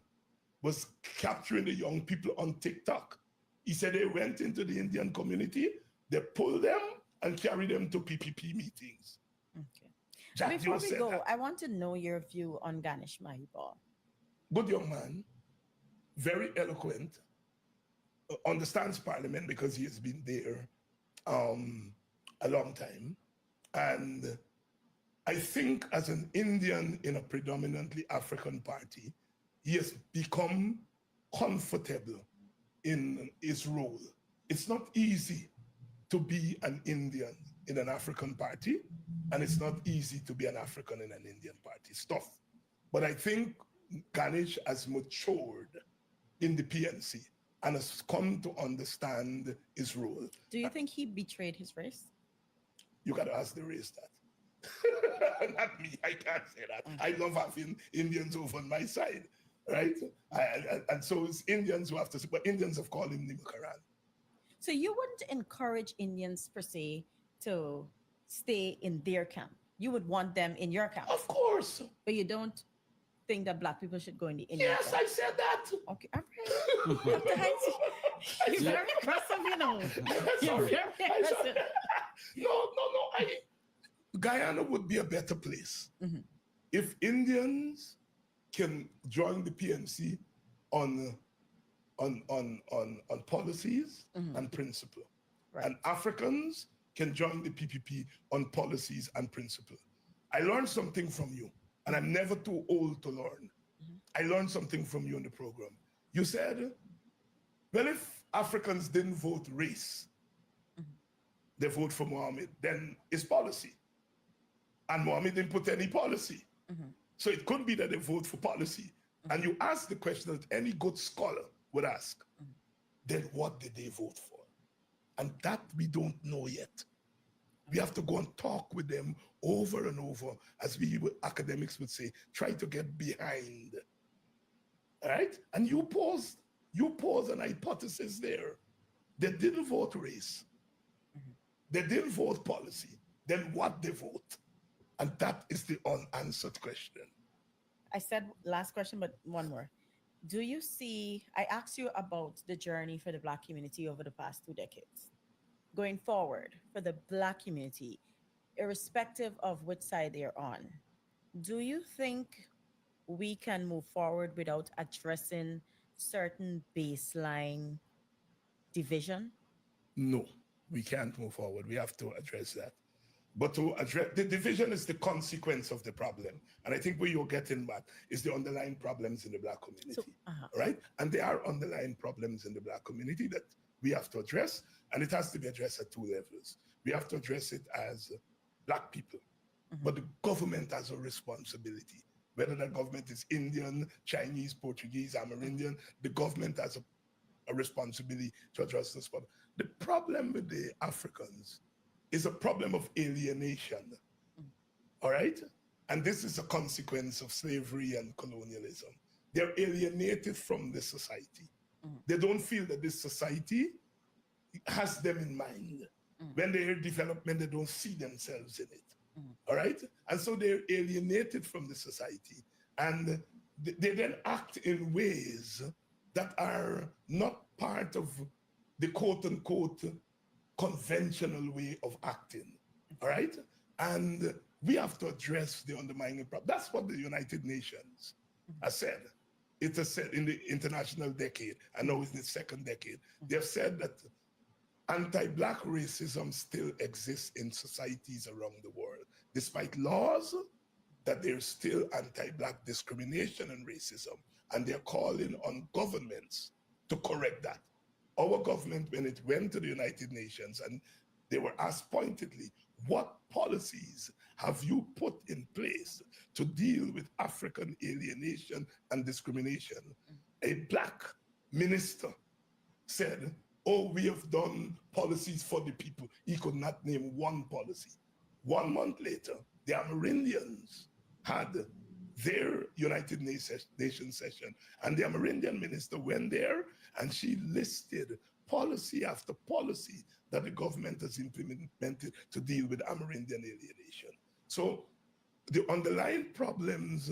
Speaker 3: was capturing the young people on TikTok, he said they went into the Indian community, they pulled them and carried them to PPP meetings.
Speaker 5: Okay.
Speaker 3: Jack
Speaker 5: Before
Speaker 3: Dio
Speaker 5: we go,
Speaker 3: that.
Speaker 5: I want to know your view on Ganesh Mahibal.
Speaker 3: Good young man, very eloquent, understands Parliament because he has been there a long time. And I think as an Indian in a predominantly African party, he has become comfortable in his role. It's not easy to be an Indian in an African party, and it's not easy to be an African in an Indian party. It's tough. But I think Ganesh has matured in the PNC and has come to understand his role.
Speaker 5: Do you think he betrayed his race?
Speaker 3: You got to ask the race that. Not me, I can't say that. I love having Indians over on my side, right? And so it's Indians who have to, but Indians have called him Nimakaran.
Speaker 5: So you wouldn't encourage Indians per se to stay in their camp. You would want them in your camp.
Speaker 3: Of course.
Speaker 5: But you don't think that black people should go in the Indian
Speaker 3: Yes,
Speaker 5: camp.
Speaker 3: I said that.
Speaker 5: Okay, all right. You're very aggressive, you know. You're very aggressive.
Speaker 3: No. Guyana would be a better place if Indians can join the PNC on policies and principle,
Speaker 5: Right.
Speaker 3: and Africans can join the PPP on policies and principle. I learned something from you, and I'm never too old to learn. I learned something from you in the program. You said, well, if Africans didn't vote race, they vote for Mohammed, then it's policy. And Mohammed didn't put any policy. So it could be that they vote for policy. And you ask the question that any good scholar would ask, then what did they vote for? And that we don't know yet. We have to go and talk with them over and over, as we academics would say, try to get behind. All right? And you pose an hypothesis there. They didn't vote race. They didn't vote policy. Then what they vote? And that is the unanswered question.
Speaker 5: I said last question, but one more. Do you see, I asked you about the journey for the black community over the past 2 decades. Going forward for the black community, irrespective of which side they're on, do you think we can move forward without addressing certain baseline division?
Speaker 3: No, we can't move forward. We have to address that. But to address the division is the consequence of the problem. And I think where you're getting at is the underlying problems in the black community, right? And there are underlying problems in the black community that we have to address, and it has to be addressed at 2 levels. We have to address it as black people, but the government has a responsibility. Whether that government is Indian, Chinese, Portuguese, Amerindian, the government has a responsibility to address this problem. The problem with the Africans is a problem of alienation, all right? And this is a consequence of slavery and colonialism. They're alienated from the society. They don't feel that this society has them in mind. When they hear development, they don't see themselves in it, all right? And so they're alienated from the society. And they then act in ways that are not part of the quote unquote conventional way of acting, all right? And we have to address the underlying problem. That's what the United Nations has said. It has said in the international decade, I know it's the second decade, they've said that anti-black racism still exists in societies around the world, despite laws that there's still anti-black discrimination and racism, and they're calling on governments to correct that. Our government, when it went to the United Nations and they were asked pointedly, what policies have you put in place to deal with African alienation and discrimination? A black minister said, oh, we have done policies for the people. He could not name one policy. 1 month later, the Amerindians had their United Nations session, and the Amerindian minister went there and she listed policy after policy that the government has implemented to deal with Amerindian alienation. So the underlying problems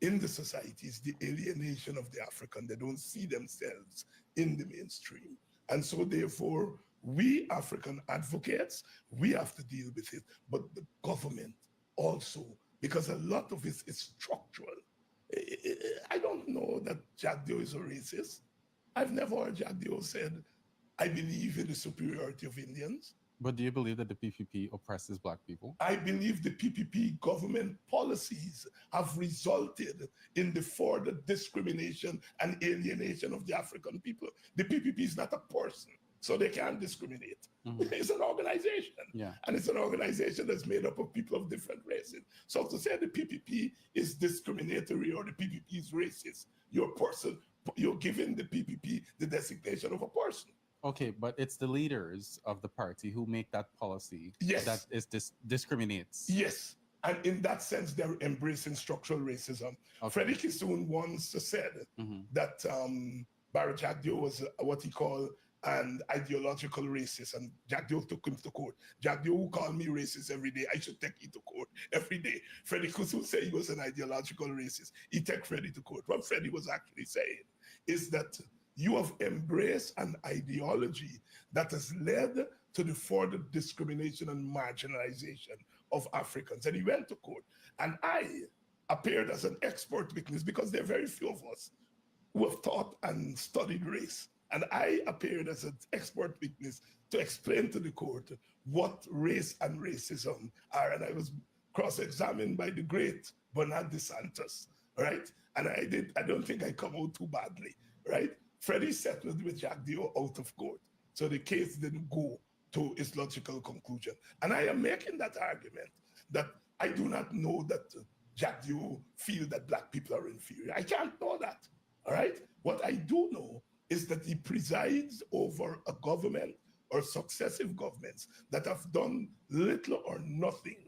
Speaker 3: in the society is the alienation of the African. They don't see themselves in the mainstream. And so therefore, we African advocates, we have to deal with it, but the government also, because a lot of it is structural. I don't know that Jack Doe is a racist. I've never heard Jack Doe said, I believe in the superiority of Indians.
Speaker 6: But do you believe that the PPP oppresses Black people?
Speaker 3: I believe the PPP government policies have resulted in the further discrimination and alienation of the African people. The PPP is not a person, so they can't discriminate. It's an organization.
Speaker 6: Yeah.
Speaker 3: And it's an organization that's made up of people of different races. So to say the PPP is discriminatory or the PPP is racist, you're giving the PPP the designation of a person.
Speaker 6: Okay, but it's the leaders of the party who make that policy
Speaker 3: Yes.
Speaker 6: that discriminates.
Speaker 3: Yes. And in that sense, they're embracing structural racism.
Speaker 6: Okay.
Speaker 3: Freddie Kissoon once said that Barry Jack Doe was what he called an ideological racist, and Jack Doe took him to court. Jack Doe, who called me racist every day, I should take you to court every day. Freddie Kissoon said he was an ideological racist. He took Freddie to court. What Freddie was actually saying is that you have embraced an ideology that has led to the further discrimination and marginalization of Africans. And he went to court. And I appeared as an expert witness because there are very few of us who have taught and studied race. And I appeared as an expert witness to explain to the court what race and racism are. And I was cross-examined by the great Bernard DeSantis, right? And I don't think I come out too badly, right? Freddie settled with Jack Doe out of court. So the case didn't go to its logical conclusion. And I am making that argument that I do not know that Jack Doe feel that Black people are inferior. I can't know that, all right? What I do know is that he presides over a government or successive governments that have done little or nothing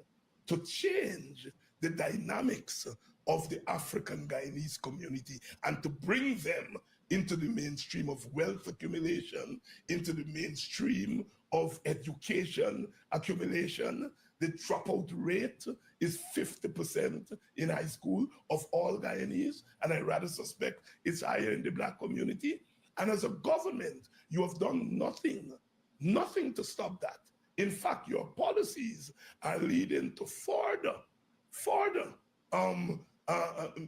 Speaker 3: to change the dynamics of the African Guyanese community and to bring them into the mainstream of wealth accumulation, into the mainstream of education accumulation. The dropout rate is 50% in high school of all Guyanese, and I rather suspect it's higher in the Black community. And as a government, you have done nothing to stop that. In fact, your policies are leading to further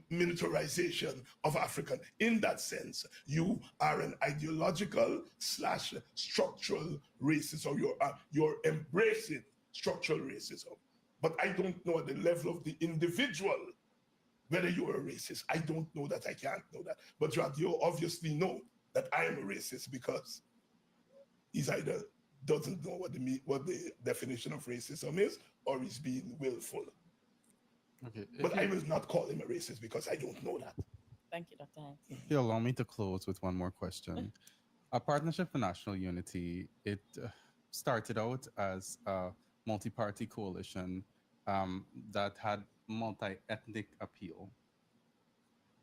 Speaker 3: militarization of African. In that sense, you are an ideological / structural racist, or you're embracing structural racism. But I don't know at the level of the individual whether you're a racist. I don't know that. I can't know that. But you obviously know that I am a racist because he's either doesn't know what the definition of racism is, or he's being willful.
Speaker 6: Okay.
Speaker 3: But I will not call him a racist because I don't know that.
Speaker 5: Thank you, Dr. Hanks.
Speaker 6: If you allow me to close with one more question. A Partnership for National Unity, it started out as a multi-party coalition that had multi-ethnic appeal.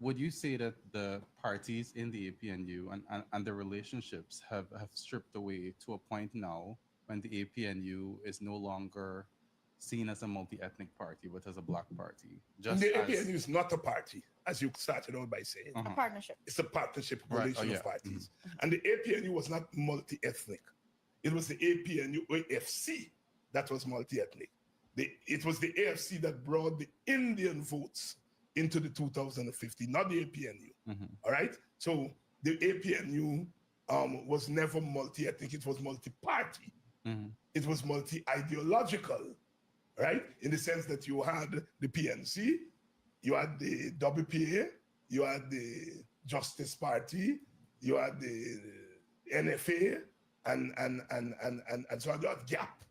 Speaker 6: Would you say that the parties in the APNU and the relationships have stripped away to a point now when the APNU is no longer seen as a multi-ethnic party, but as a Black party?
Speaker 3: The APNU is not a party, as you started out by saying.
Speaker 5: A partnership.
Speaker 3: It's a partnership coalition of parties. And the APNU was not multi-ethnic. It was the APNU AFC that was multi-ethnic. it was the AFC that brought the Indian votes into the 2015, not the APNU. All right. So the APNU was never multi-ethnic. It was multi-party. It was multi-ideological, right? In the sense that you had the PNC, you had the WPA, you had the Justice Party, you had the NFA, and so on. You had GAP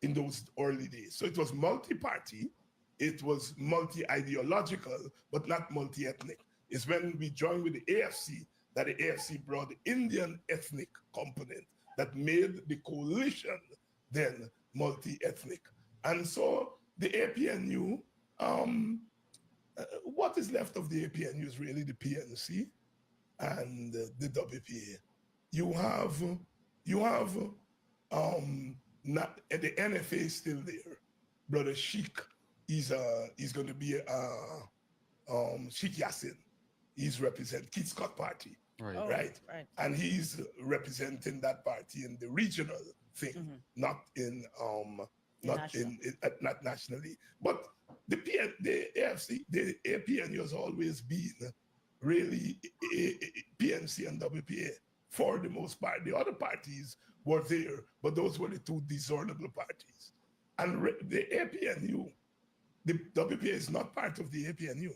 Speaker 3: in those early days. So it was multi-party, it was multi-ideological, but not multi-ethnic. It's when we joined with the AFC that the AFC brought the Indian ethnic component that made the coalition then multi-ethnic. And so the APNU, what is left of the APNU is really the PNC and the WPA. You have not the NFA is still there. Brother Sheikh, he's going to be Sheikh Yassin. He's represent Kit Scott Party,
Speaker 6: Right.
Speaker 5: Oh,
Speaker 3: right?
Speaker 5: right.
Speaker 3: And he's representing that party in the regional thing, not in not not nationally. But the AFC, the APNU has always been really PNC and WPA for the most part. The other parties were there, but those were the two discernible parties. And the APNU, the WPA is not part of the APNU.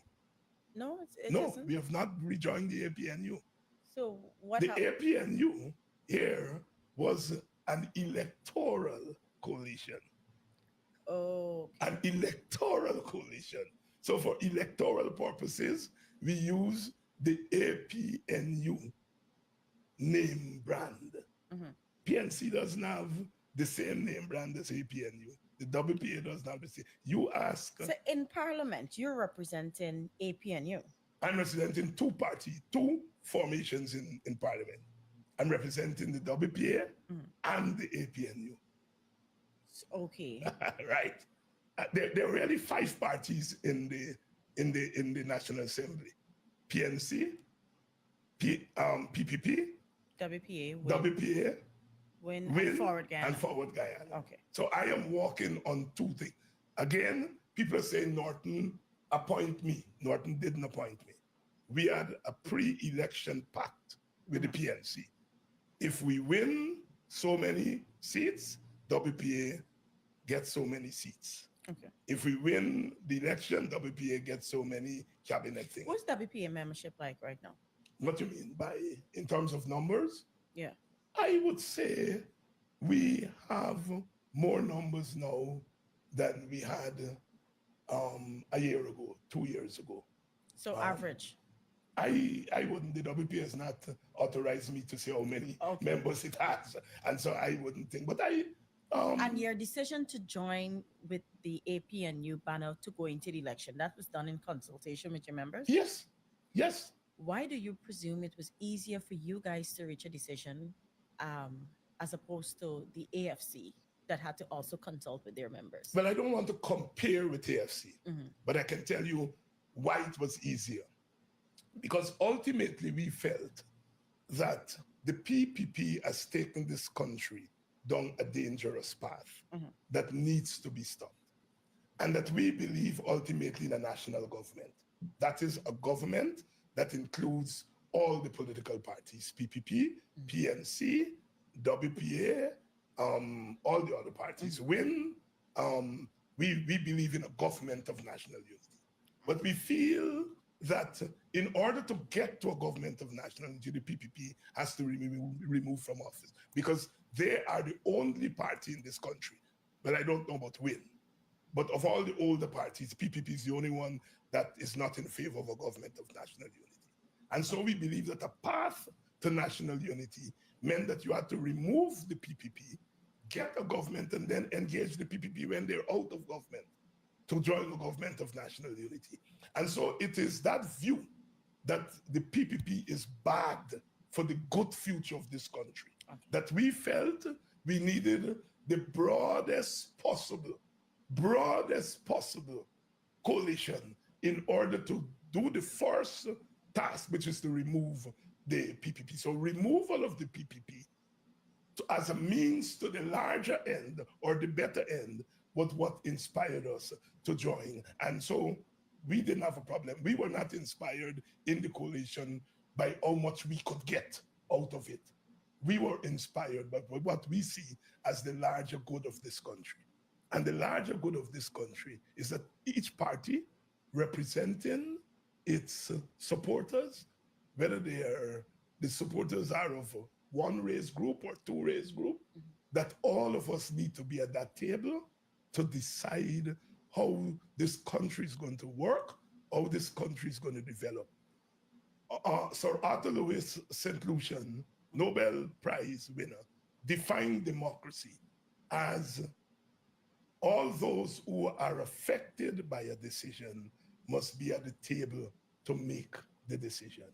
Speaker 5: No, it
Speaker 3: No,
Speaker 5: isn't.
Speaker 3: we have not rejoined the APNU.
Speaker 5: So what
Speaker 3: The
Speaker 5: happened?
Speaker 3: APNU here was an electoral coalition.
Speaker 5: Oh,
Speaker 3: An electoral coalition. So for electoral purposes, we use the APNU name brand. PNC doesn't have the same name brand as APNU. The WPA doesn't have the same. You ask,
Speaker 5: so in Parliament, you're representing APNU.
Speaker 3: I'm representing two formations in Parliament. I'm representing the WPA and the APNU.
Speaker 5: Okay.
Speaker 3: Right? There are really 5 parties in the National Assembly: PNC, PPP,
Speaker 5: WPA,
Speaker 3: WPA,
Speaker 5: Win,
Speaker 3: WIN,
Speaker 5: and Forward Guyana.
Speaker 3: and Forward Guyana.
Speaker 5: Okay.
Speaker 3: So I am working on 2 things. Again, people say Norton appoint me. Norton didn't appoint me. We had a pre-election pact with the PNC. If we win so many seats, WPA gets so many seats.
Speaker 5: Okay.
Speaker 3: If we win the election, WPA gets so many cabinet things.
Speaker 5: What's WPA membership like right now?
Speaker 3: What do you mean by in terms of numbers?
Speaker 5: Yeah.
Speaker 3: I would say we have more numbers now than we had a year ago, 2 years ago.
Speaker 5: So average.
Speaker 3: I wouldn't, the WP has not authorized me to say how many
Speaker 5: Okay.
Speaker 3: members it has. And so I wouldn't think, but
Speaker 5: And your decision to join with the APNU banner to go into the election, that was done in consultation with your members?
Speaker 3: yes, yes.
Speaker 5: Why do you presume it was easier for you guys to reach a decision as opposed to the AFC that had to also consult with their members?
Speaker 3: Well, I don't want to compare with AFC, but I can tell you why it was easier. Because ultimately we felt that the PPP has taken this country down a dangerous path that needs to be stopped. And that we believe ultimately in a national government. That is a government that includes all the political parties, PPP, PNC, WPA, all the other parties. WIN, we believe in a government of national unity. But we feel that in order to get to a government of national unity, the PPP has to be removed from office because they are the only party in this country. Well, I don't know about WIN, but of all the older parties, PPP is the only one that is not in favor of a government of national unity. And so we believe that a path to national unity meant that you had to remove the PPP, get a government, and then engage the PPP when they're out of government to join the government of national unity. And so it is that view that the PPP is bad for the good future of this country, that we felt we needed the broadest possible coalition in order to do the first task, which is to remove the PPP. So removal of the PPP as a means to the larger end or the better end was what inspired us to join. And so we didn't have a problem. We were not inspired in the coalition by how much we could get out of it. We were inspired by what we see as the larger good of this country. And the larger good of this country is that each party representing its supporters, whether the supporters are of one race group or two race group, that all of us need to be at that table to decide how this country is going to work, how this country is going to develop. Sir Arthur Lewis St. Lucian, Nobel Prize winner, defined democracy as all those who are affected by a decision must be at the table to make the decision.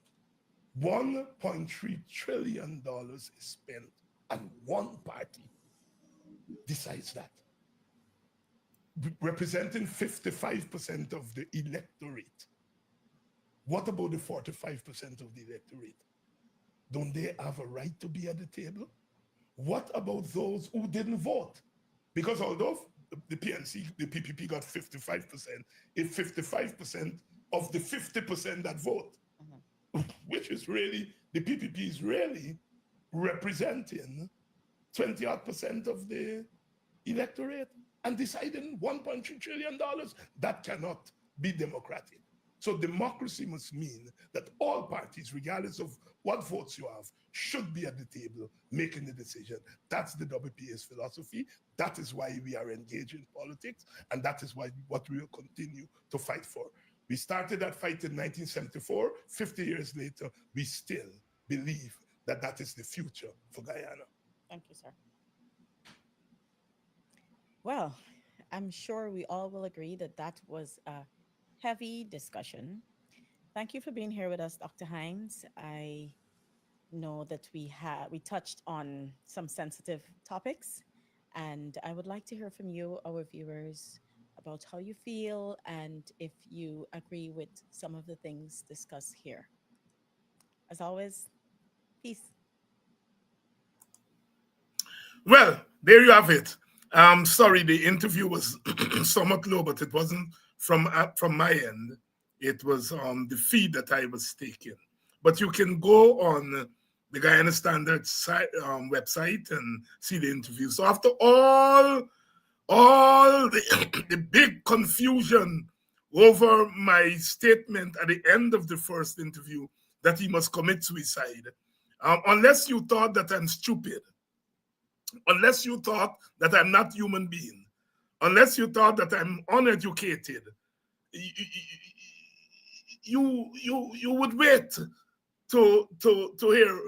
Speaker 3: $1.3 trillion is spent, and one party decides that, representing 55% of the electorate. What about the 45% of the electorate? Don't they have a right to be at the table? What about those who didn't vote? Because although the PNC, the PPP got 55%, it's 55% of the 50% that vote, which is really, the PPP is really representing 20% of the electorate and deciding $1.3 trillion. That cannot be democratic. So democracy must mean that all parties, regardless of what votes you have, should be at the table making the decision. That's the WPA's philosophy. That is why we are engaged in politics, and that is what we will continue to fight for. We started that fight in 1974. 50 years later, we still believe that that is the future for Guyana.
Speaker 5: Thank you, sir. Well, I'm sure we all will agree that that was a heavy discussion. Thank you for being here with us, Dr. Hines. I know that we touched on some sensitive topics, and I would like to hear from you, our viewers, about how you feel and if you agree with some of the things discussed here. As always, peace.
Speaker 3: Well, there you have it. Sorry, the interview was somewhat low, but it wasn't from my end. It was the feed that I was taking. But you can go on the Guyana Standard website and see the interview. So after all the big confusion over my statement at the end of the first interview that he must commit suicide, unless you thought that I'm stupid, unless you thought that I'm not human being, unless you thought that I'm uneducated, you would wait to hear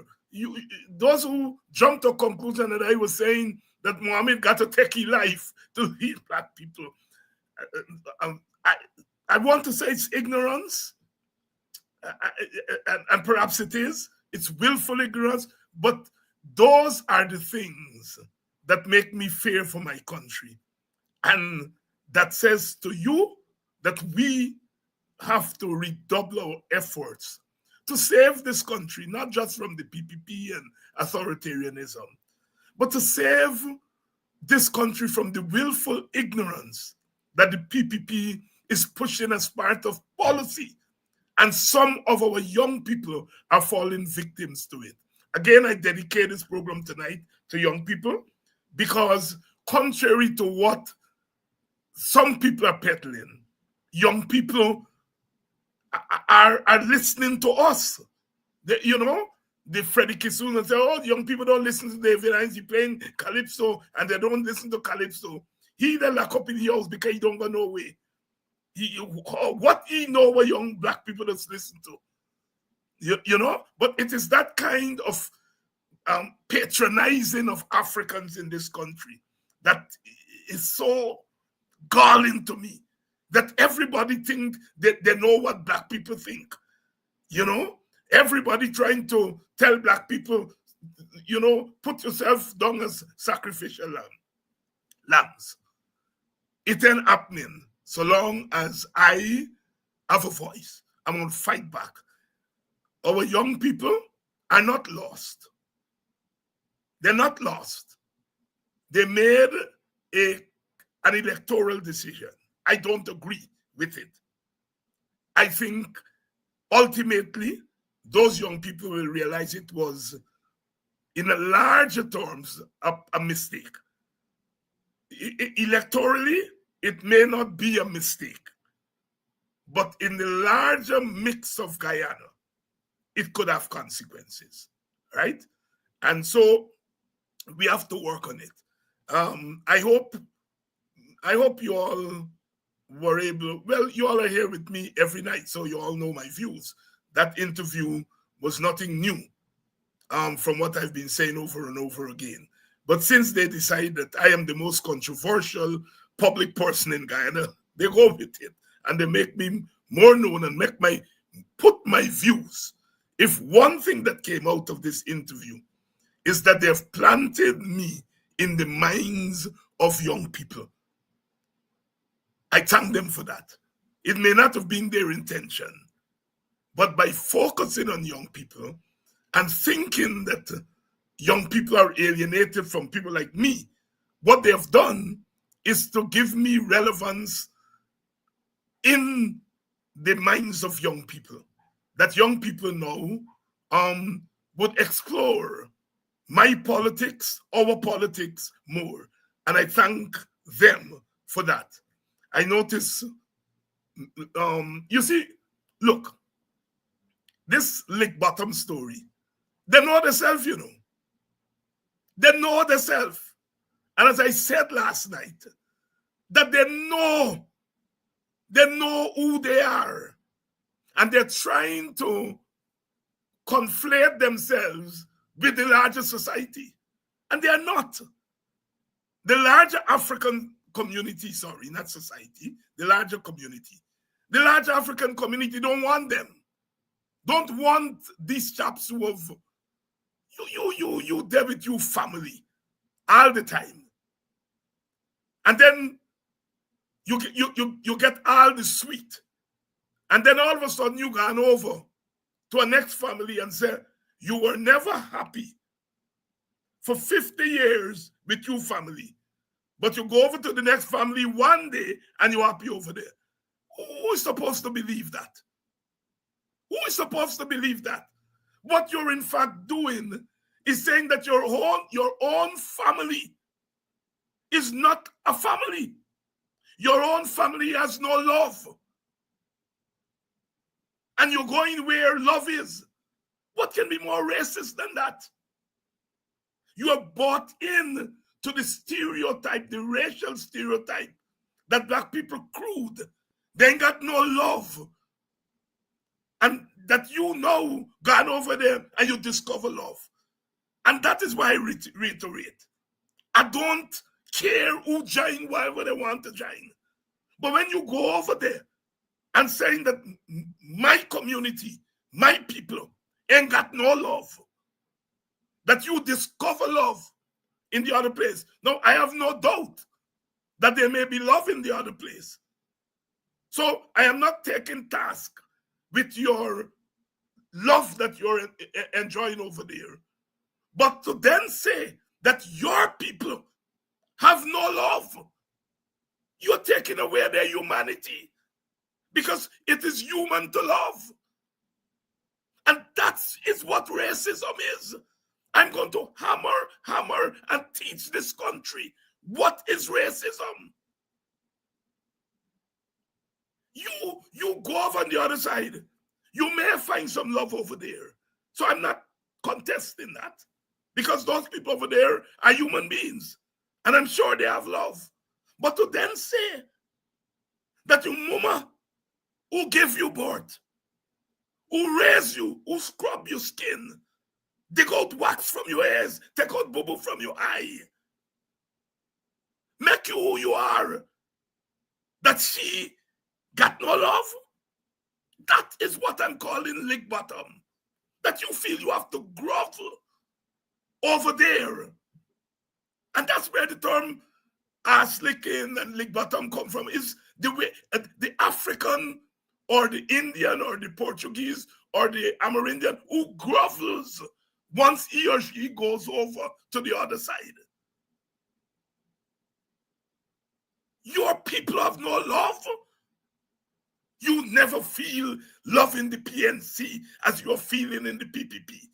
Speaker 3: those who jumped to a conclusion that I was saying that Mohammed got to take his life to heal black people. I want to say it's ignorance, and perhaps it is. It's willful ignorance, but those are the things that make me fear for my country. And that says to you that we have to redouble our efforts to save this country, not just from the PPP and authoritarianism, but to save this country from the willful ignorance that the PPP is pushing as part of policy. And some of our young people are falling victims to it. Again, I dedicate this program tonight to young people because contrary to what some people are peddling, young people are listening to us. The Freddie Kissoon say, oh, young people don't listen to David Hines, he playing Calypso, and they don't listen to Calypso. He then lock up in the house because he don't go no way. What he know what young black people just listen to. But it is that kind of patronizing of Africans in this country that is so galling to me, that everybody think that they know what black people think. Everybody trying to tell black people, put yourself down as sacrificial lambs. It ain't happening so long as I have a voice. I'm going to fight back. Our young people are not lost. They're not lost. They made a an electoral decision. I don't agree with it. I think ultimately those young people will realize it was, in a larger terms, a mistake. Electorally, it may not be a mistake, but in the larger mix of Guyana, it could have consequences, right? And so we have to work on it. I hope you all were able, well, you all are here with me every night, so you all know my views. That interview was nothing new from what I've been saying over and over again. But since they decide that I am the most controversial public person in Guyana, they go with it and they make me more known and put my views. If one thing that came out of this interview is that they've planted me in the minds of young people, I thank them for that. It may not have been their intention, but by focusing on young people and thinking that young people are alienated from people like me, what they have done is to give me relevance in the minds of young people, that young people now would explore my politics, our politics more. And I thank them for that. I notice, you see, look, this Lick Bottom story, they know themselves, you know. They know themselves. And as I said last night, that they know who they are. And they're trying to conflate themselves with the larger society. And they are not. The larger African community, sorry, not society, the larger community. The larger African community don't want them. Don't want these chaps who have you there with your family all the time. And then you get all the sweet. And then all of a sudden you gone over to a next family and say, you were never happy for 50 years with your family. But you go over to the next family one day and you're happy over there. Who is supposed to believe that? Who is supposed to believe that? What you're in fact doing is saying that your own family is not a family. Your own family has no love. And you're going where love is. What can be more racist than that? You are bought in to the stereotype, the racial stereotype, that black people crude. They ain't got no love. And that you know gone over there and you discover love. And that is why I reiterate. I don't care who join wherever they want to join. But when you go over there and saying that my community, my people ain't got no love, that you discover love in the other place. Now, I have no doubt that there may be love in the other place. So I am not taking task with your love that you're enjoying over there. But to then say that your people have no love, you're taking away their humanity, because it is human to love. And that is what racism is. I'm going to hammer, and teach this country what is racism. You go over on the other side. You may find some love over there. So I'm not contesting that, because those people over there are human beings. And I'm sure they have love. But to then say that your mama who gave you birth, who raised you, who scrub your skin, dig out wax from your ears, take out bubble from your eye, make you who you are, that she got no love, that is what I'm calling lick bottom. That you feel you have to grovel over there. And that's where the term ass licking and lick bottom come from, is the way the African or the Indian or the Portuguese or the Amerindian who grovels once he or she goes over to the other side. Your people have no love. You never feel love in the PNC as you're feeling in the PPP.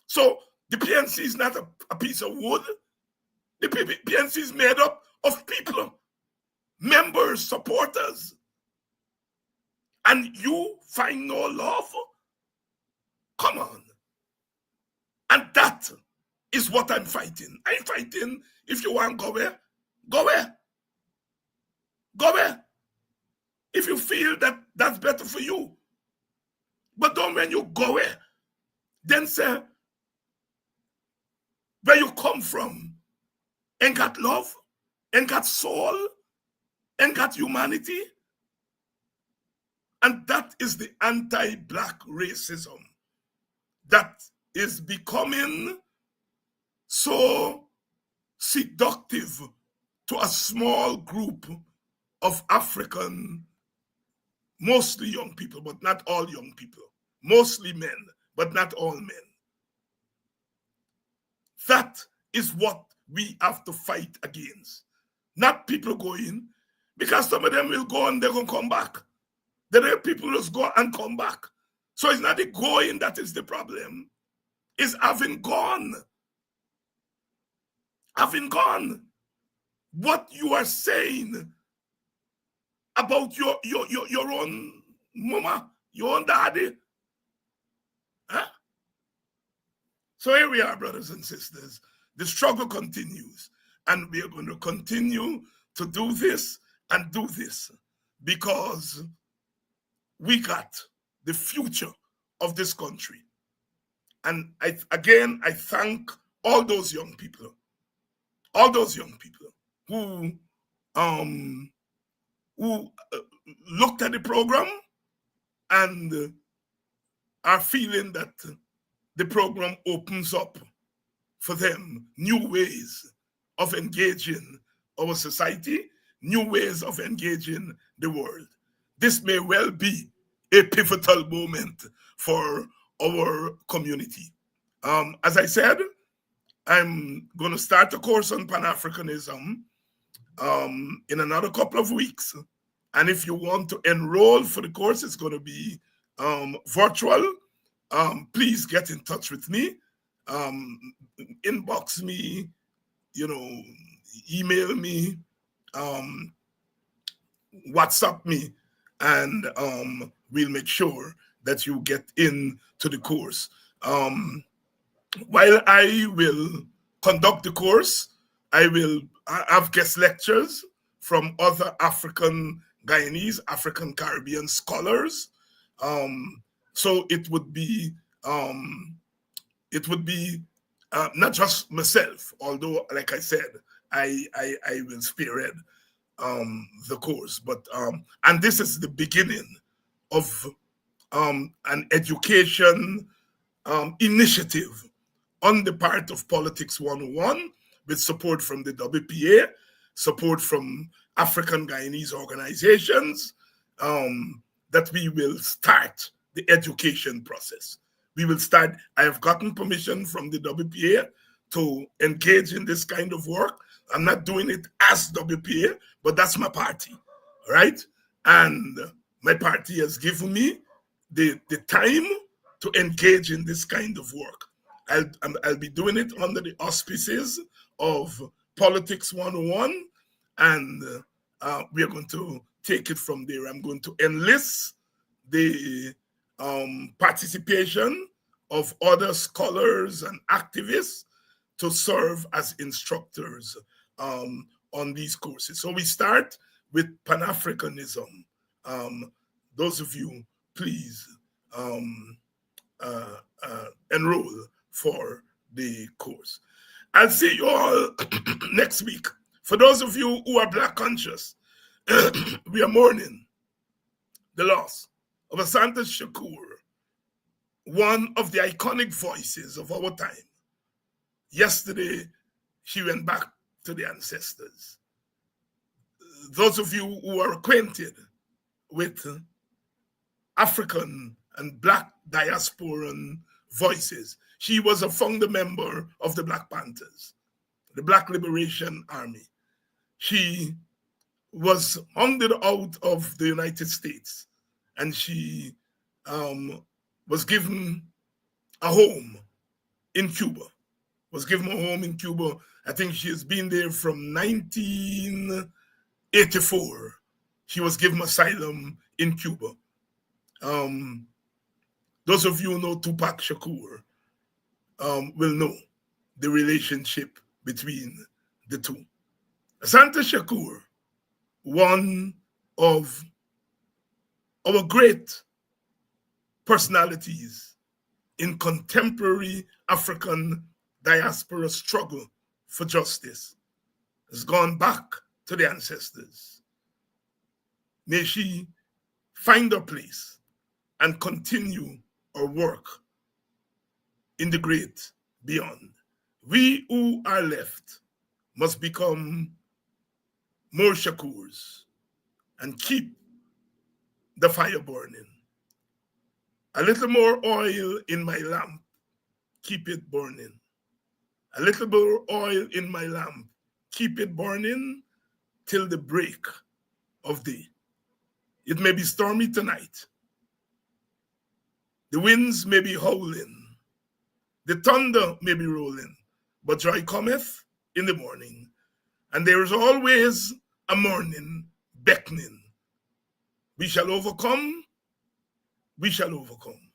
Speaker 3: So the PNC is not a piece of wood. The PNC is made up of people, members, supporters. And you find no love? Come on. And that is what I'm fighting. I'm fighting, if you want to go where, go where. Go where. If you feel that that's better for you. But don't when you go where, then say, where you come from, ain't got love, ain't got soul, ain't got humanity. And that is the anti-black racism that is becoming so seductive to a small group of African, mostly young people, but not all young people, mostly men, but not all men. That is what we have to fight against. Not people going, because some of them will go and they're going to come back. The other people just go and come back. So it's not the going that is the problem. It's having gone. Having gone. What you are saying about your own mama, your own daddy. Huh? So here we are, brothers and sisters. The struggle continues. And we are going to continue to do this and do this because we got the future of this country. And I thank all those young people who looked at the program and are feeling that the program opens up for them new ways of engaging our society, new ways of engaging the world. This may well be a pivotal moment for our community. As I said, I'm going to start a course on Pan-Africanism in another couple of weeks. And if you want to enroll for the course, it's going to be virtual. Please get in touch with me. Inbox me, email me, WhatsApp me, and we'll make sure that you get into the course. While I will conduct the course, I will have guest lectures from other African Guyanese, African Caribbean scholars. So it would be not just myself, although, like I said, I will spearhead the course. But and this is the beginning of an education initiative on the part of Politics 101, with support from the WPA, support from African Guyanese organizations, that we will start the education process. We will start. I have gotten permission from the WPA to engage in this kind of work. I'm not doing it as WPA, but that's my party, right? And my party has given me the time to engage in this kind of work. I'll be doing it under the auspices of Politics 101, and we are going to take it from there. I'm going to enlist the participation of other scholars and activists to serve as instructors on these courses. So we start with Pan-Africanism. Those of you, please enroll for the course. I'll see you all next week. For those of you who are Black conscious, we are mourning the loss of Asante Shakur, one of the iconic voices of our time. Yesterday, she went back to the ancestors. Those of you who are acquainted with African and Black diasporan voices, she was a founder member of the Black Panthers, the Black Liberation Army. She was hounded out of the United States, and she was given a home in Cuba. Was given a home in Cuba. I think she has been there from 1984. She was given asylum in Cuba. Those of you who know Tupac Shakur will know the relationship between the two. Asante Shakur, one of our great personalities in contemporary African diaspora struggle for justice, has gone back to the ancestors. May she find her place and continue her work in the great beyond. We who are left must become more Shakurs and keep the fire burning. A little more oil in my lamp, keep it burning. A little more oil in my lamp, keep it burning till the break of day. It may be stormy tonight. The winds may be howling. The thunder may be rolling, but joy cometh in the morning. And there is always a morning beckoning. We shall overcome. We shall overcome.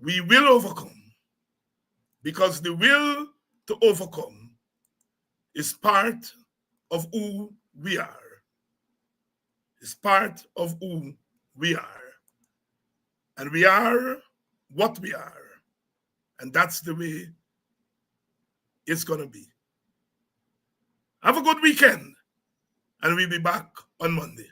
Speaker 3: We will overcome, because the will to overcome is part of who we are. It's part of who we are. And we are what we are. And that's the way it's going to be. Have a good weekend, and we'll be back on Monday.